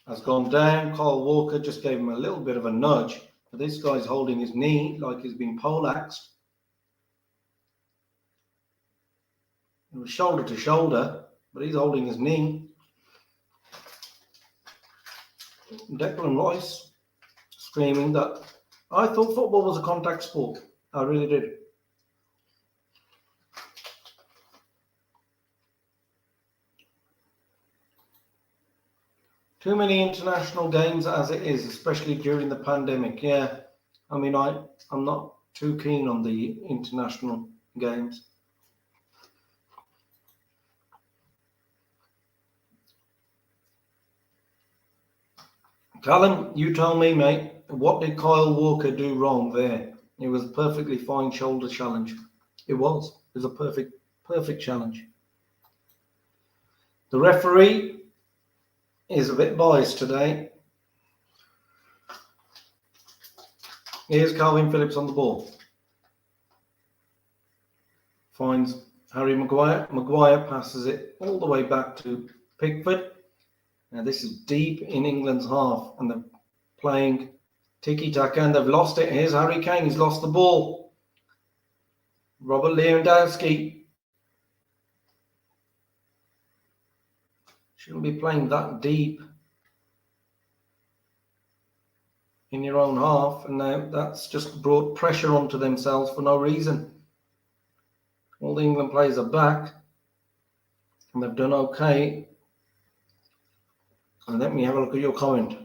has gone down. Kyle Walker just gave him a little bit of a nudge. But this guy's holding his knee like he's been poleaxed. It was shoulder to shoulder, but he's holding his knee. Declan Rice screaming that I thought football was a contact sport. I really did. Too many international games as it is, especially during the pandemic. Yeah, I'm not too keen on the international games. Callum, you tell me, mate, what did Kyle Walker do wrong there? It was a perfectly fine shoulder challenge. It was a perfect challenge. The referee is a bit biased today. Here's Calvin Phillips on the ball. Finds Harry Maguire. Maguire passes it all the way back to Pickford. Now this is deep in England's half, and they're playing tiki-taka, and they've lost it. Here's Harry Kane. He's lost the ball. Robert Lewandowski. Shouldn't be playing that deep in your own half, and now that's just brought pressure onto themselves for no reason. All the England players are back, and they've done okay. And let me have a look at your comment.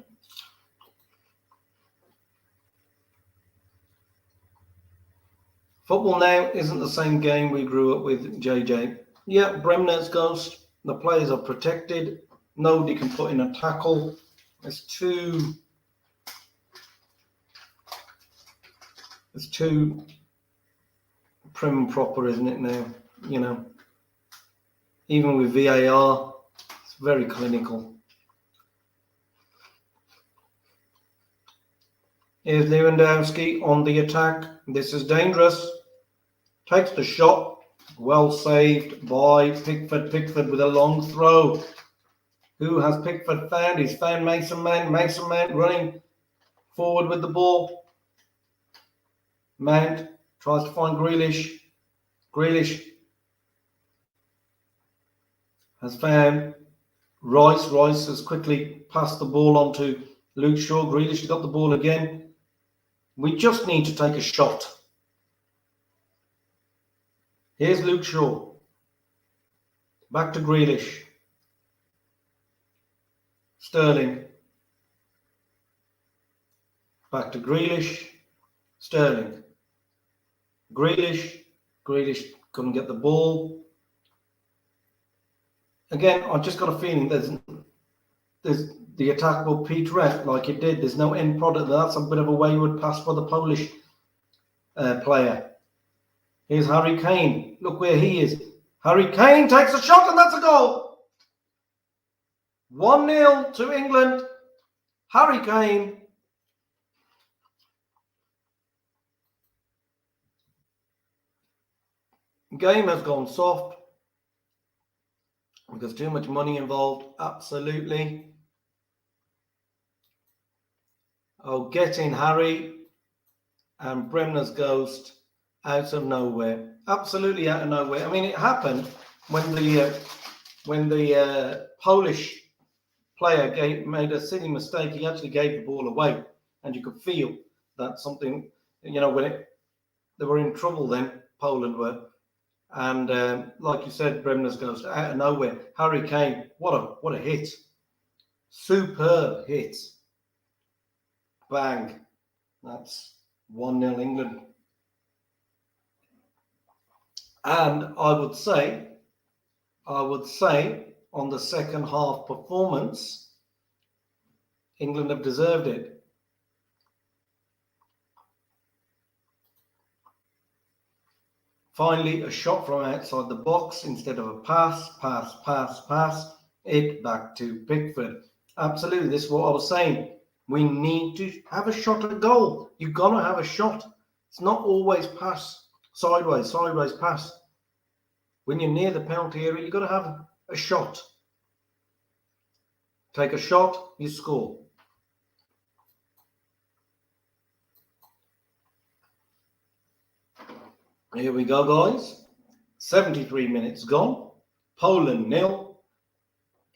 Football now isn't the same game we grew up with, JJ. Yeah, Bremner's ghost. The players are protected. Nobody can put in a tackle. It's too prim and proper, isn't it now? You know, even with VAR, it's very clinical. Here's Lewandowski on the attack. This is dangerous. Takes the shot. Well saved by Pickford. Pickford with a long throw. Who has Pickford found? He's found Mason Mount. Mason Mount running forward with the ball. Mount tries to find Grealish. Grealish has found Rice. Rice has quickly passed the ball on to Luke Shaw. Grealish has got the ball again. We just need to take a shot. Here's Luke Shaw. Back to Grealish. Sterling. Back to Grealish. Sterling. Grealish. Grealish couldn't get the ball. Again, I've just got a feeling there's the attack will peter out like it did. There's no end product. That's a bit of a wayward pass for the Polish player. Here's Harry Kane. Look where he is. Harry Kane takes a shot and that's a goal. 1-0 to England. Harry Kane. Game has gone soft because too much money involved. Absolutely. Oh, get in, Harry. And Bremner's ghost out of nowhere. Absolutely out of nowhere. I mean, it happened when the Polish player made a silly mistake. He actually gave the ball away, and you could feel that something, you know, they were in trouble then, Poland were. And like you said, Bremner's ghost out of nowhere. Harry Kane, what a hit. Superb hit. Bang. That's 1-0 England. And I would say on the second half performance, England have deserved it. Finally, a shot from outside the box instead of a pass. It back to Pickford. Absolutely, this is what I was saying. We need to have a shot at goal. You've got to have a shot. It's not always pass, sideways pass. When you're near the penalty area, you've got to have a shot. Take a shot, you score. Here we go, guys. 73 minutes gone. Poland 0,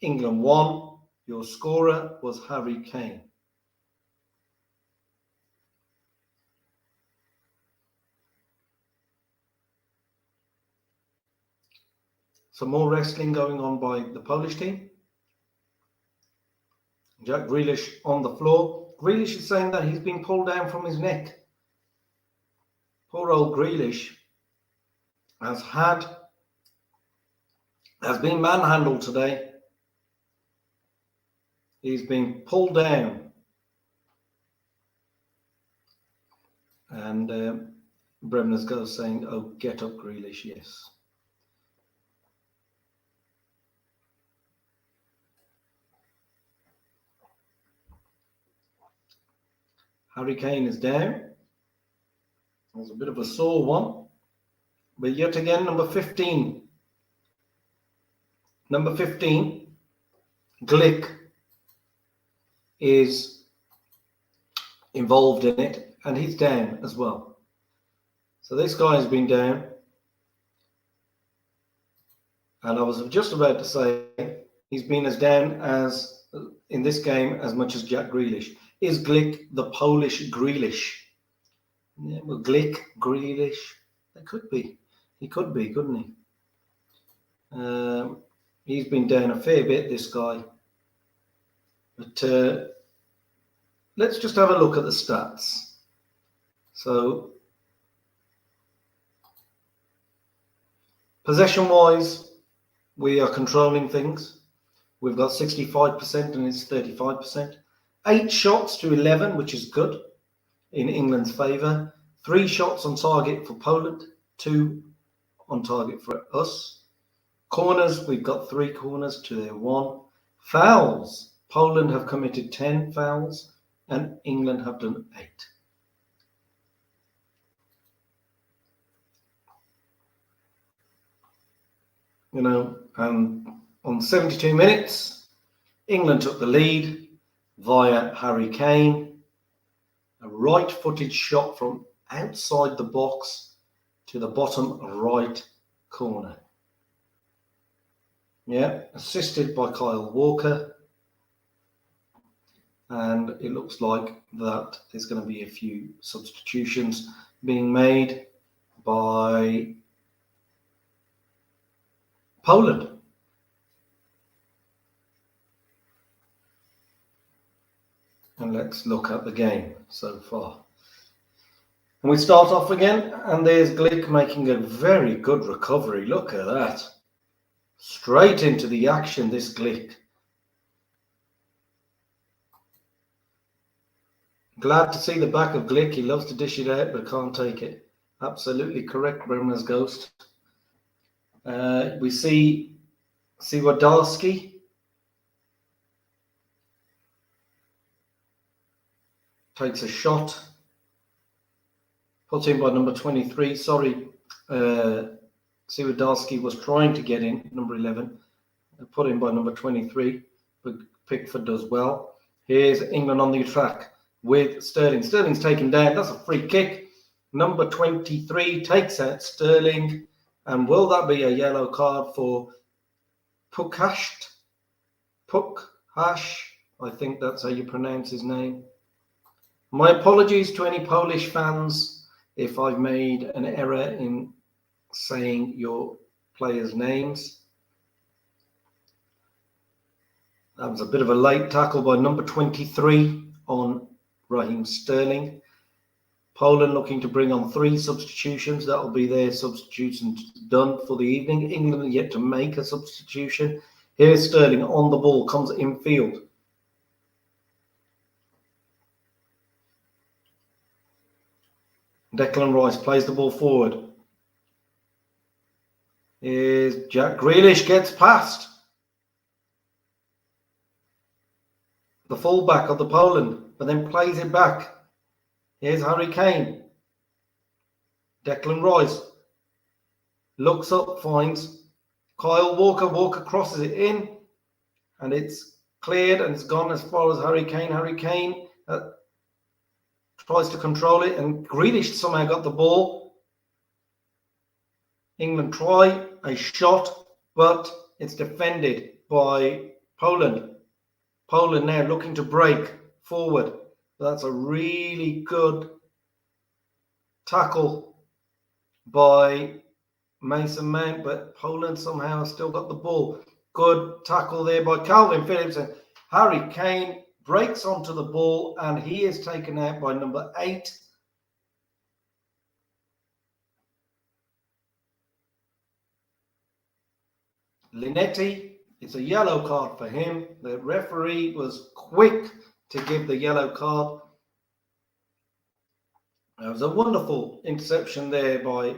England 1. Your scorer was Harry Kane. Some more wrestling going on by the Polish team. Jack Grealish on the floor. Grealish is saying that he's been pulled down from his neck. Poor old Grealish has been manhandled today. He's been pulled down. And Bremner's goes saying, oh, get up, Grealish, yes. Harry Kane is down. There's a bit of a sore one. But yet again, number 15. Number 15, Glick, is involved in it, and he's down as well. So this guy has been down. And I was just about to say he's been as down as in this game as much as Jack Grealish. Is Glick the Polish Grealish? Yeah, well, Glick, Grealish, it could be. He could be, couldn't he? He's been down a fair bit, this guy. But let's just have a look at the stats. So, possession-wise, we are controlling things. We've got 65% and it's 35%. 8 shots to 11, which is good in England's favour. 3 shots on target for Poland, 2 on target for us. Corners, we've got 3 corners to their 1. Fouls, Poland have committed 10 fouls and England have done 8. On 72 minutes, England took the lead via Harry Kane. A right-footed shot from outside the box to the bottom right corner. Yeah, assisted by Kyle Walker. And it looks like that there's going to be a few substitutions being made by Poland. And let's look at the game so far. And we start off again, and there's Glick making a very good recovery. Look at that. Straight into the action, this Glick. Glad to see the back of Glick. He loves to dish it out, but can't take it. Absolutely correct, Bremner's Ghost. We see Wadarski. Takes a shot. Put in by number 23. Sorry, Siwadarski was trying to get in, number 11. Put in by number 23, but Pickford does well. Here's England on the attack with Sterling. Sterling's taken down. That's a free kick. Number 23 takes out Sterling. And will that be a yellow card for Pukhash? I think that's how you pronounce his name. My apologies to any Polish fans if I've made an error in saying your players' names. That was a bit of a late tackle by number 23 on Raheem Sterling. Poland looking to bring on 3 substitutions. That will be their substitutions done for the evening. England are yet to make a substitution. Here's Sterling on the ball, comes infield. Declan Rice plays the ball forward. Here's Jack Grealish, gets past the fullback of the Poland, but then plays it back. Here's Harry Kane. Declan Rice looks up, finds Kyle Walker. Walker crosses it in, and it's cleared, and it's gone as far as Harry Kane. Harry Kane tries to control it, and Grealish somehow got the ball. England try a shot, but it's defended by Poland. Poland now looking to break forward. That's a really good tackle by Mason Mount, but Poland somehow has still got the ball. Good tackle there by Calvin Phillips, and Harry Kane breaks onto the ball, and he is taken out by number 8. Linetti. It's a yellow card for him. The referee was quick to give the yellow card. There was a wonderful interception there by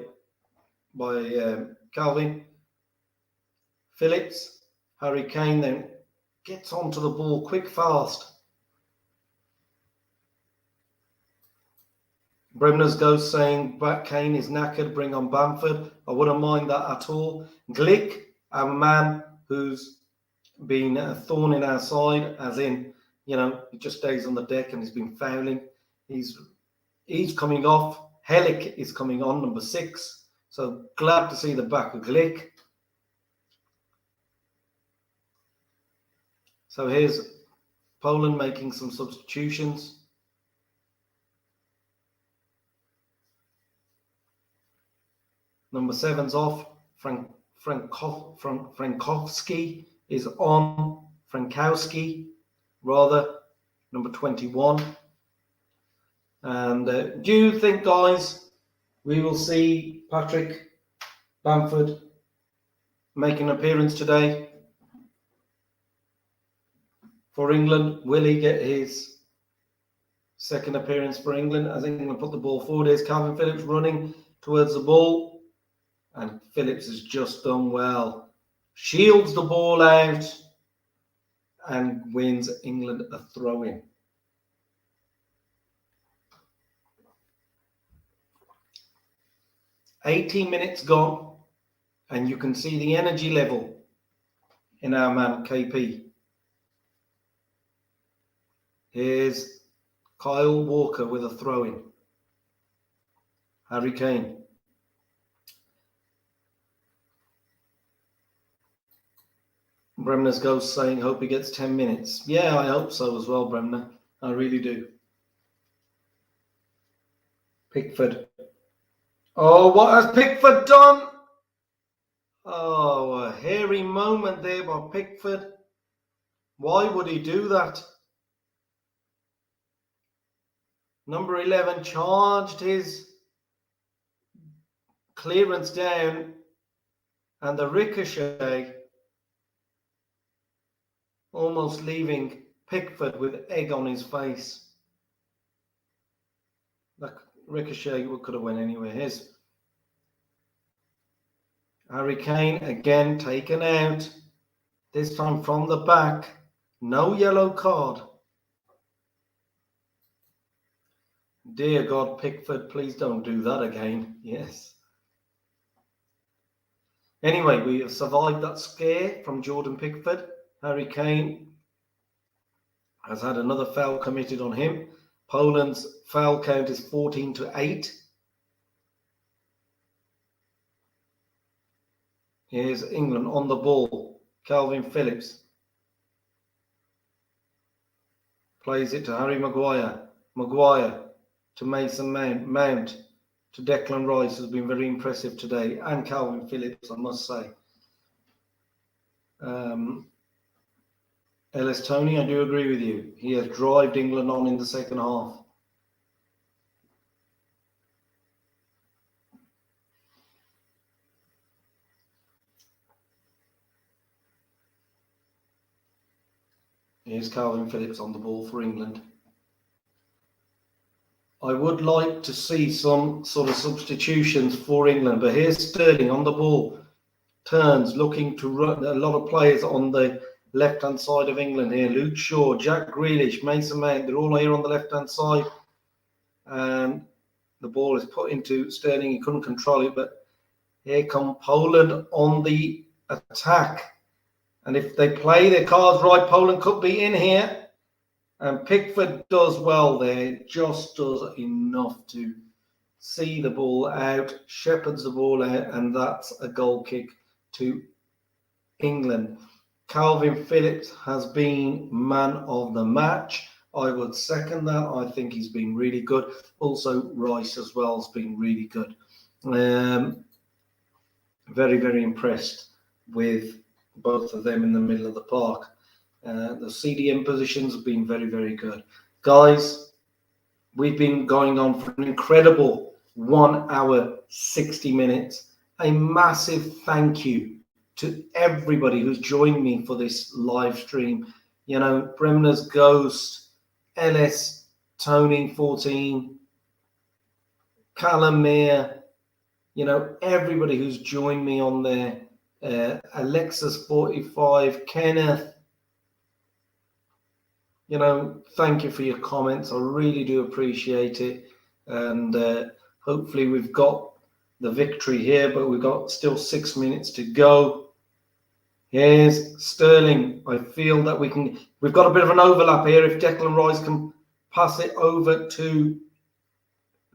Calvin Phillips. Harry Kane then gets onto the ball quick, fast. Bremner's Ghost saying Kane is knackered, bring on Bamford. I wouldn't mind that at all. Glick, a man who's been a thorn in our side, as in, he just stays on the deck and he's been fouling. He's coming off. Helic is coming on, number 6. So glad to see the back of Glick. So here's Poland making some substitutions. Number 7's off. Frankowski is on. Frankowski, rather, number 21. And do you think, guys, we will see Patrick Bamford making an appearance today for England. Will he get his second appearance for England as England put the ball forward? Here's Calvin Phillips running towards the ball, and Phillips has just done well. Shields the ball out and wins England a throw-in. "18 minutes gone, and you can see the energy level in our man KP. Here's Kyle Walker with a throw-in. Harry Kane. Bremner's ghost saying, hope he gets 10 minutes. Yeah, I hope so as well, Bremner. I really do. Pickford. Oh, what has Pickford done? Oh, a hairy moment there by Pickford. Why would he do that? Number 11 charged his clearance down, and the ricochet almost leaving Pickford with egg on his face. That ricochet could have went anywhere. Here's Harry Kane again taken out, this time from the back. No yellow card. Dear God, Pickford, please don't do that again. Yes. Anyway, we have survived that scare from Jordan Pickford. Harry Kane has had another foul committed on him. Poland's foul count is 14-8. Here's England on the ball. Calvin Phillips plays it to Harry Maguire. Maguire to Mason Mount to Declan Rice, has been very impressive today, and Calvin Phillips, I must say. Ellis Tony, I do agree with you. He has driven England on in the second half. Here's Calvin Phillips on the ball for England. I would like to see some sort of substitutions for England, but here's Sterling on the ball. Turns, looking to run. A lot of players on the left-hand side of England here. Luke Shaw, Jack Grealish, Mason Mount, they're all here on the left-hand side. And the ball is put into Sterling. He couldn't control it, but here come Poland on the attack. And if they play their cards right, Poland could be in here. And Pickford does well there, just does enough to see the ball out, shepherds the ball out, and that's a goal kick to England. Calvin Phillips has been man of the match. I would second that. I think he's been really good. Also, Rice as well has been really good. Very, very impressed with both of them in the middle of the park. The CDM positions have been very, very good. Guys, we've been going on for an incredible 1 hour, 60 minutes. A massive thank you to everybody who's joined me for this live stream. You know, Bremner's Ghost, LS, Tony 14, Callum Meir, you know, everybody who's joined me on there. Alexis 45, Kenneth. You know, thank you for your comments. I really do appreciate it. And hopefully we've got the victory here, but we've got still 6 minutes to go. Here's Sterling. I feel that we've got a bit of an overlap here. If Declan Rice can pass it over to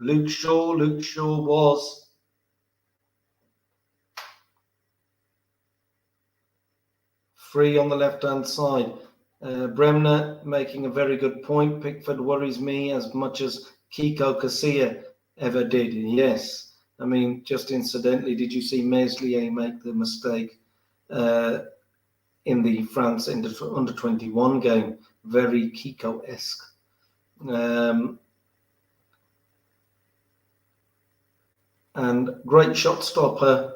Luke Shaw. Luke Shaw was free on the left-hand side. Bremner making a very good point. Pickford worries me as much as Kiko Casilla ever did. Yes. I mean, just incidentally, did you see Meslier make the mistake in the France under-21 game? Very Kiko-esque. And great shot stopper,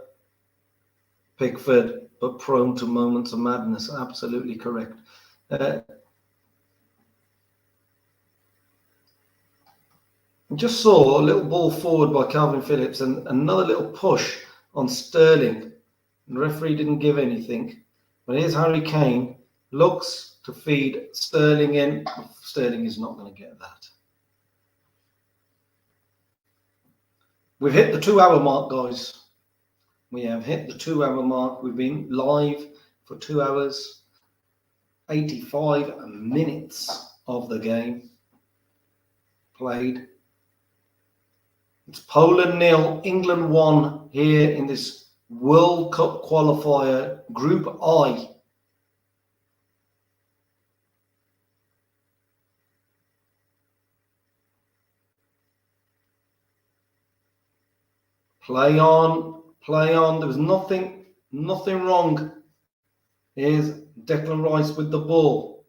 Pickford. but prone to moments of madness. Absolutely correct. Just saw a little ball forward by Calvin Phillips and another little push on Sterling. The referee didn't give anything. But here's Harry Kane, looks to feed Sterling in. Sterling is not going to get that. We've hit the 2-hour mark, guys. We have hit the 2-hour mark. We've been live for 2 hours, 85 minutes of the game played. It's Poland 0, England 1 here in this World Cup qualifier, Group I. Play on, play on. There was nothing wrong. Here's Declan Rice with the ball.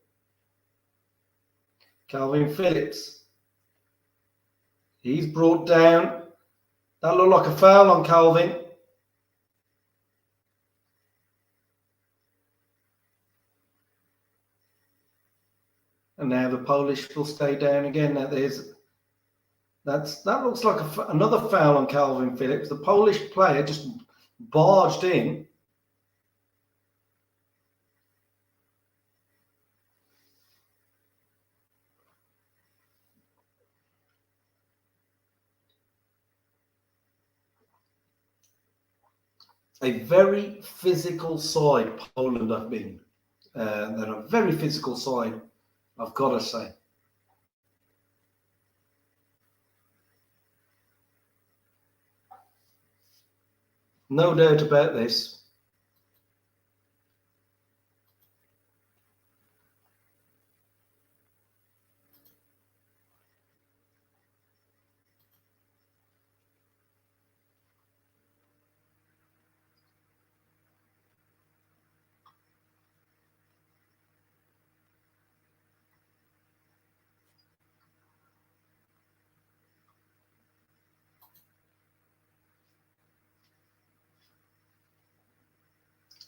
Calvin Phillips. He's brought down. That looked like a foul on Calvin. And now the Polish will stay down again. Now that looks like another foul on Calvin Phillips. The Polish player just barged in. A very physical side, Poland have been. They're a very physical side, I've got to say. No doubt about this.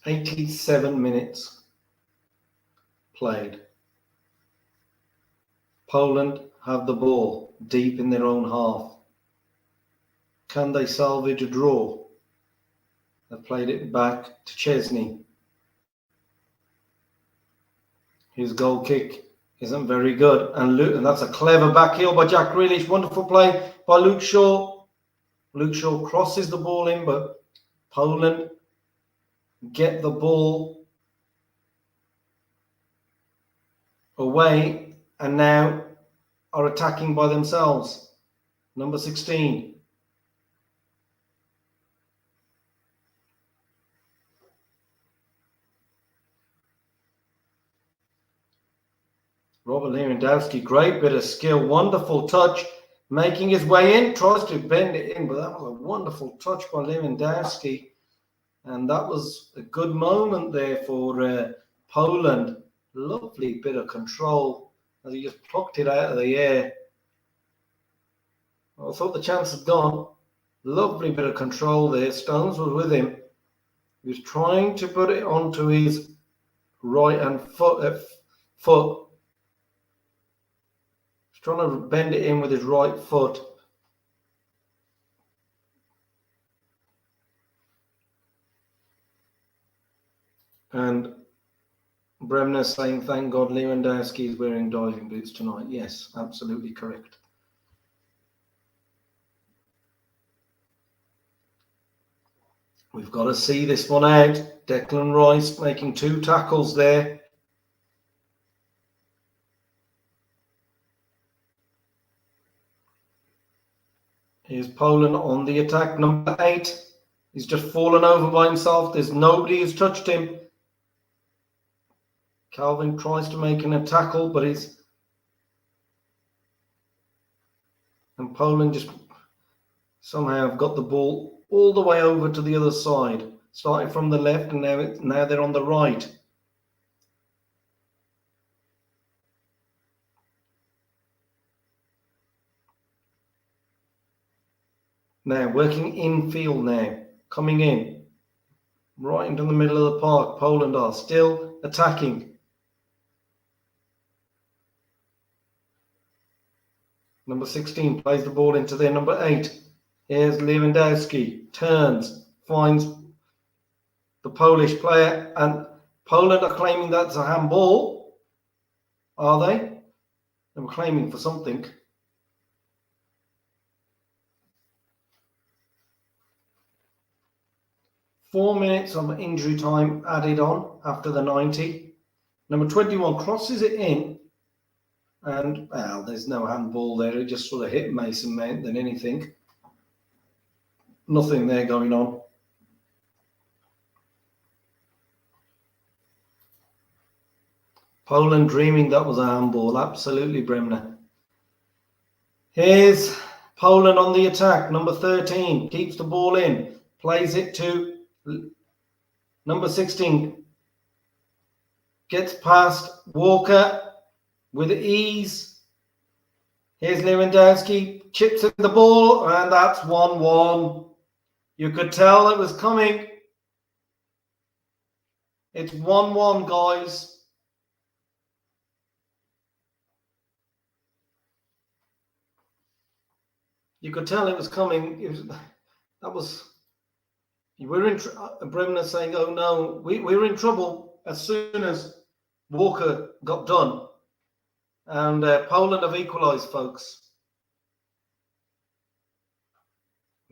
"87 minutes played. Poland have the ball deep in their own half. Can they salvage a draw? They've played it back to Chesney. His goal kick isn't very good. And that's a clever back heel by Jack Grealish. Wonderful play by Luke Shaw. Luke Shaw crosses the ball in, but Poland get the ball away and now are attacking by themselves. Number 16. Robert Lewandowski, great bit of skill, wonderful touch, making his way in, tries to bend it in, but that was a wonderful touch by Lewandowski. And that was a good moment there for Poland. Lovely bit of control as he just plucked it out of the air. I thought the chance had gone. Lovely bit of control there. Stones was with him. He was trying to put it onto his right hand foot. He's trying to bend it in with his right foot. And Bremner saying, thank God Lewandowski is wearing diving boots tonight. Yes, absolutely correct. We've got to see this one out. Declan Rice making 2 tackles there. Here's Poland on the attack. Number 8. He's just fallen over by himself. There's nobody who's touched him. Calvin tries to make a tackle, but and Poland just somehow have got the ball all the way over to the other side, starting from the left, and now they're on the right. Now working infield now, coming in. right into the middle of the park. Poland are still attacking. Number 16 plays the ball into their number 8. Here's Lewandowski, turns, finds the Polish player, and Poland are claiming that's a handball. Are they? They were claiming for something. Four minutes of injury time added on after the 90. Number 21 crosses it in, and well, there's no handball there. It just sort of hit Mason Mount than anything. Nothing there going on. Poland dreaming that was a handball. Absolutely, Bremner. Here's Poland on the attack. Number 13 keeps the ball in, plays it to number 16. Gets past Walker with ease. Here's Lewandowski, chips in the ball, and that's 1-1. You could tell it was coming. It's 1-1, guys. You could tell it was coming. We're in. Bremner saying, "Oh no, we were in trouble as soon as Walker got done." And Poland have equalised, folks.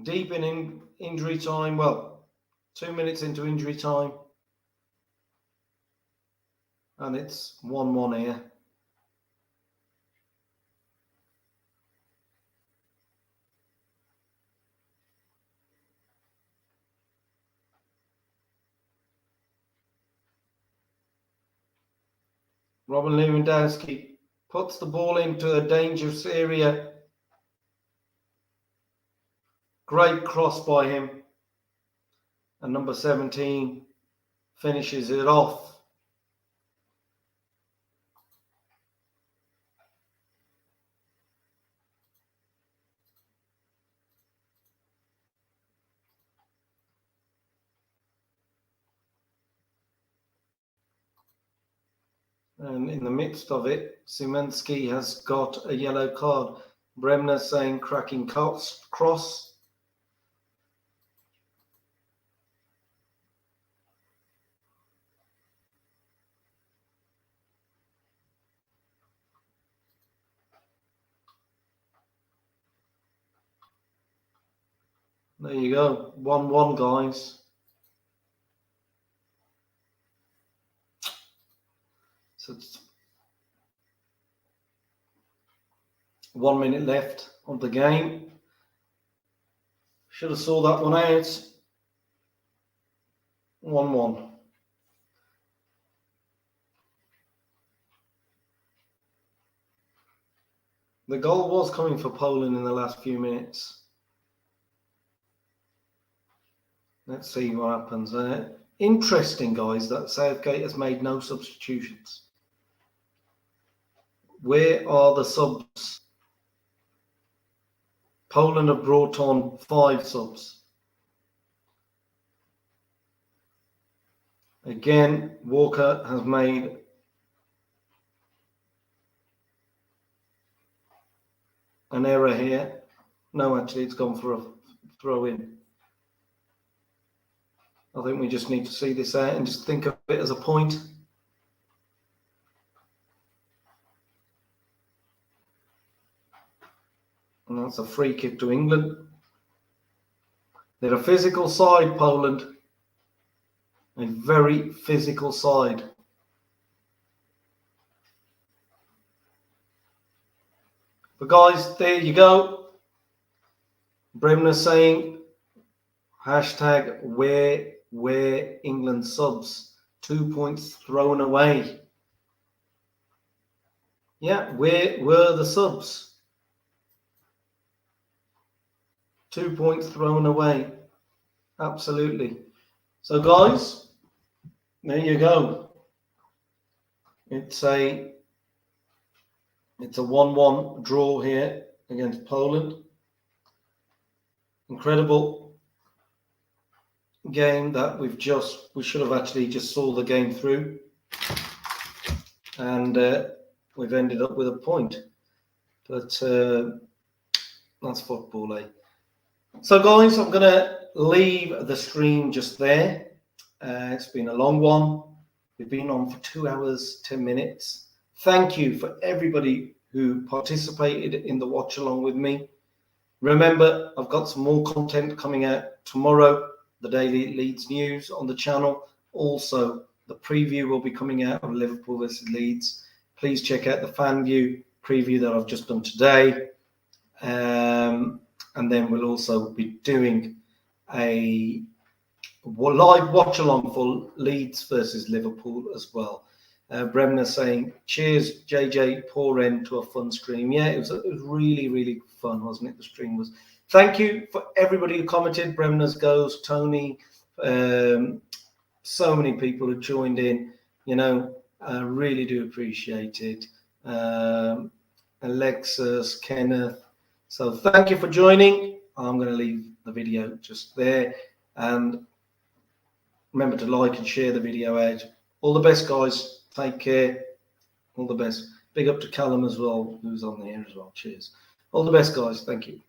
Deep in injury time. Well, 2 minutes into injury time. And it's 1-1 here. Robin Lewandowski puts the ball into a dangerous area. Great cross by him. And number 17 finishes it off. And in the midst of it, Szymanski has got a yellow card. Bremner saying cracking cross. There you go, 1-1, guys. So it's 1 minute left of the game. Should have saw that one out. 1-1. The goal was coming for Poland in the last few minutes. Let's see what happens there. Interesting, guys, that Southgate has made no substitutions. Where are the subs? Poland have brought on 5 subs. Again, Walker has made an error here. No, actually, it's gone for a throw in. I think we just need to see this out and just think of it as a point. And that's a free kick to England. They're a physical side, Poland. A very physical side. But guys, there you go. Bremner saying hashtag where England subs. 2 points thrown away. Yeah, where were the subs? 2 points thrown away. Absolutely. So guys, there you go. It's a 1-1 draw here against Poland. Incredible game that we should have actually just saw the game through, and we've ended up with a point. But that's football, eh? So guys, I'm going to leave the stream just there. It's been a long one. We've been on for 2 hours, 10 minutes. Thank you for everybody who participated in the watch along with me. Remember, I've got some more content coming out tomorrow, the Daily Leeds News on the channel. Also, the preview will be coming out of Liverpool versus Leeds. Please check out the fan view preview that I've just done today. And then we'll also be doing a live watch along for Leeds versus Liverpool as well. Bremner saying, cheers, JJ, poor end to a fun stream. Yeah, it was really, really fun, wasn't it? The stream was. Thank you for everybody who commented. Bremner's goes, Tony, so many people who joined in. You know, I really do appreciate it. Alexis, Kenneth. So thank you for joining. I'm going to leave the video just there. And remember to like and share the video out. All the best, guys. Take care. All the best. Big up to Callum as well, who's on there as well. Cheers. All the best, guys. Thank you.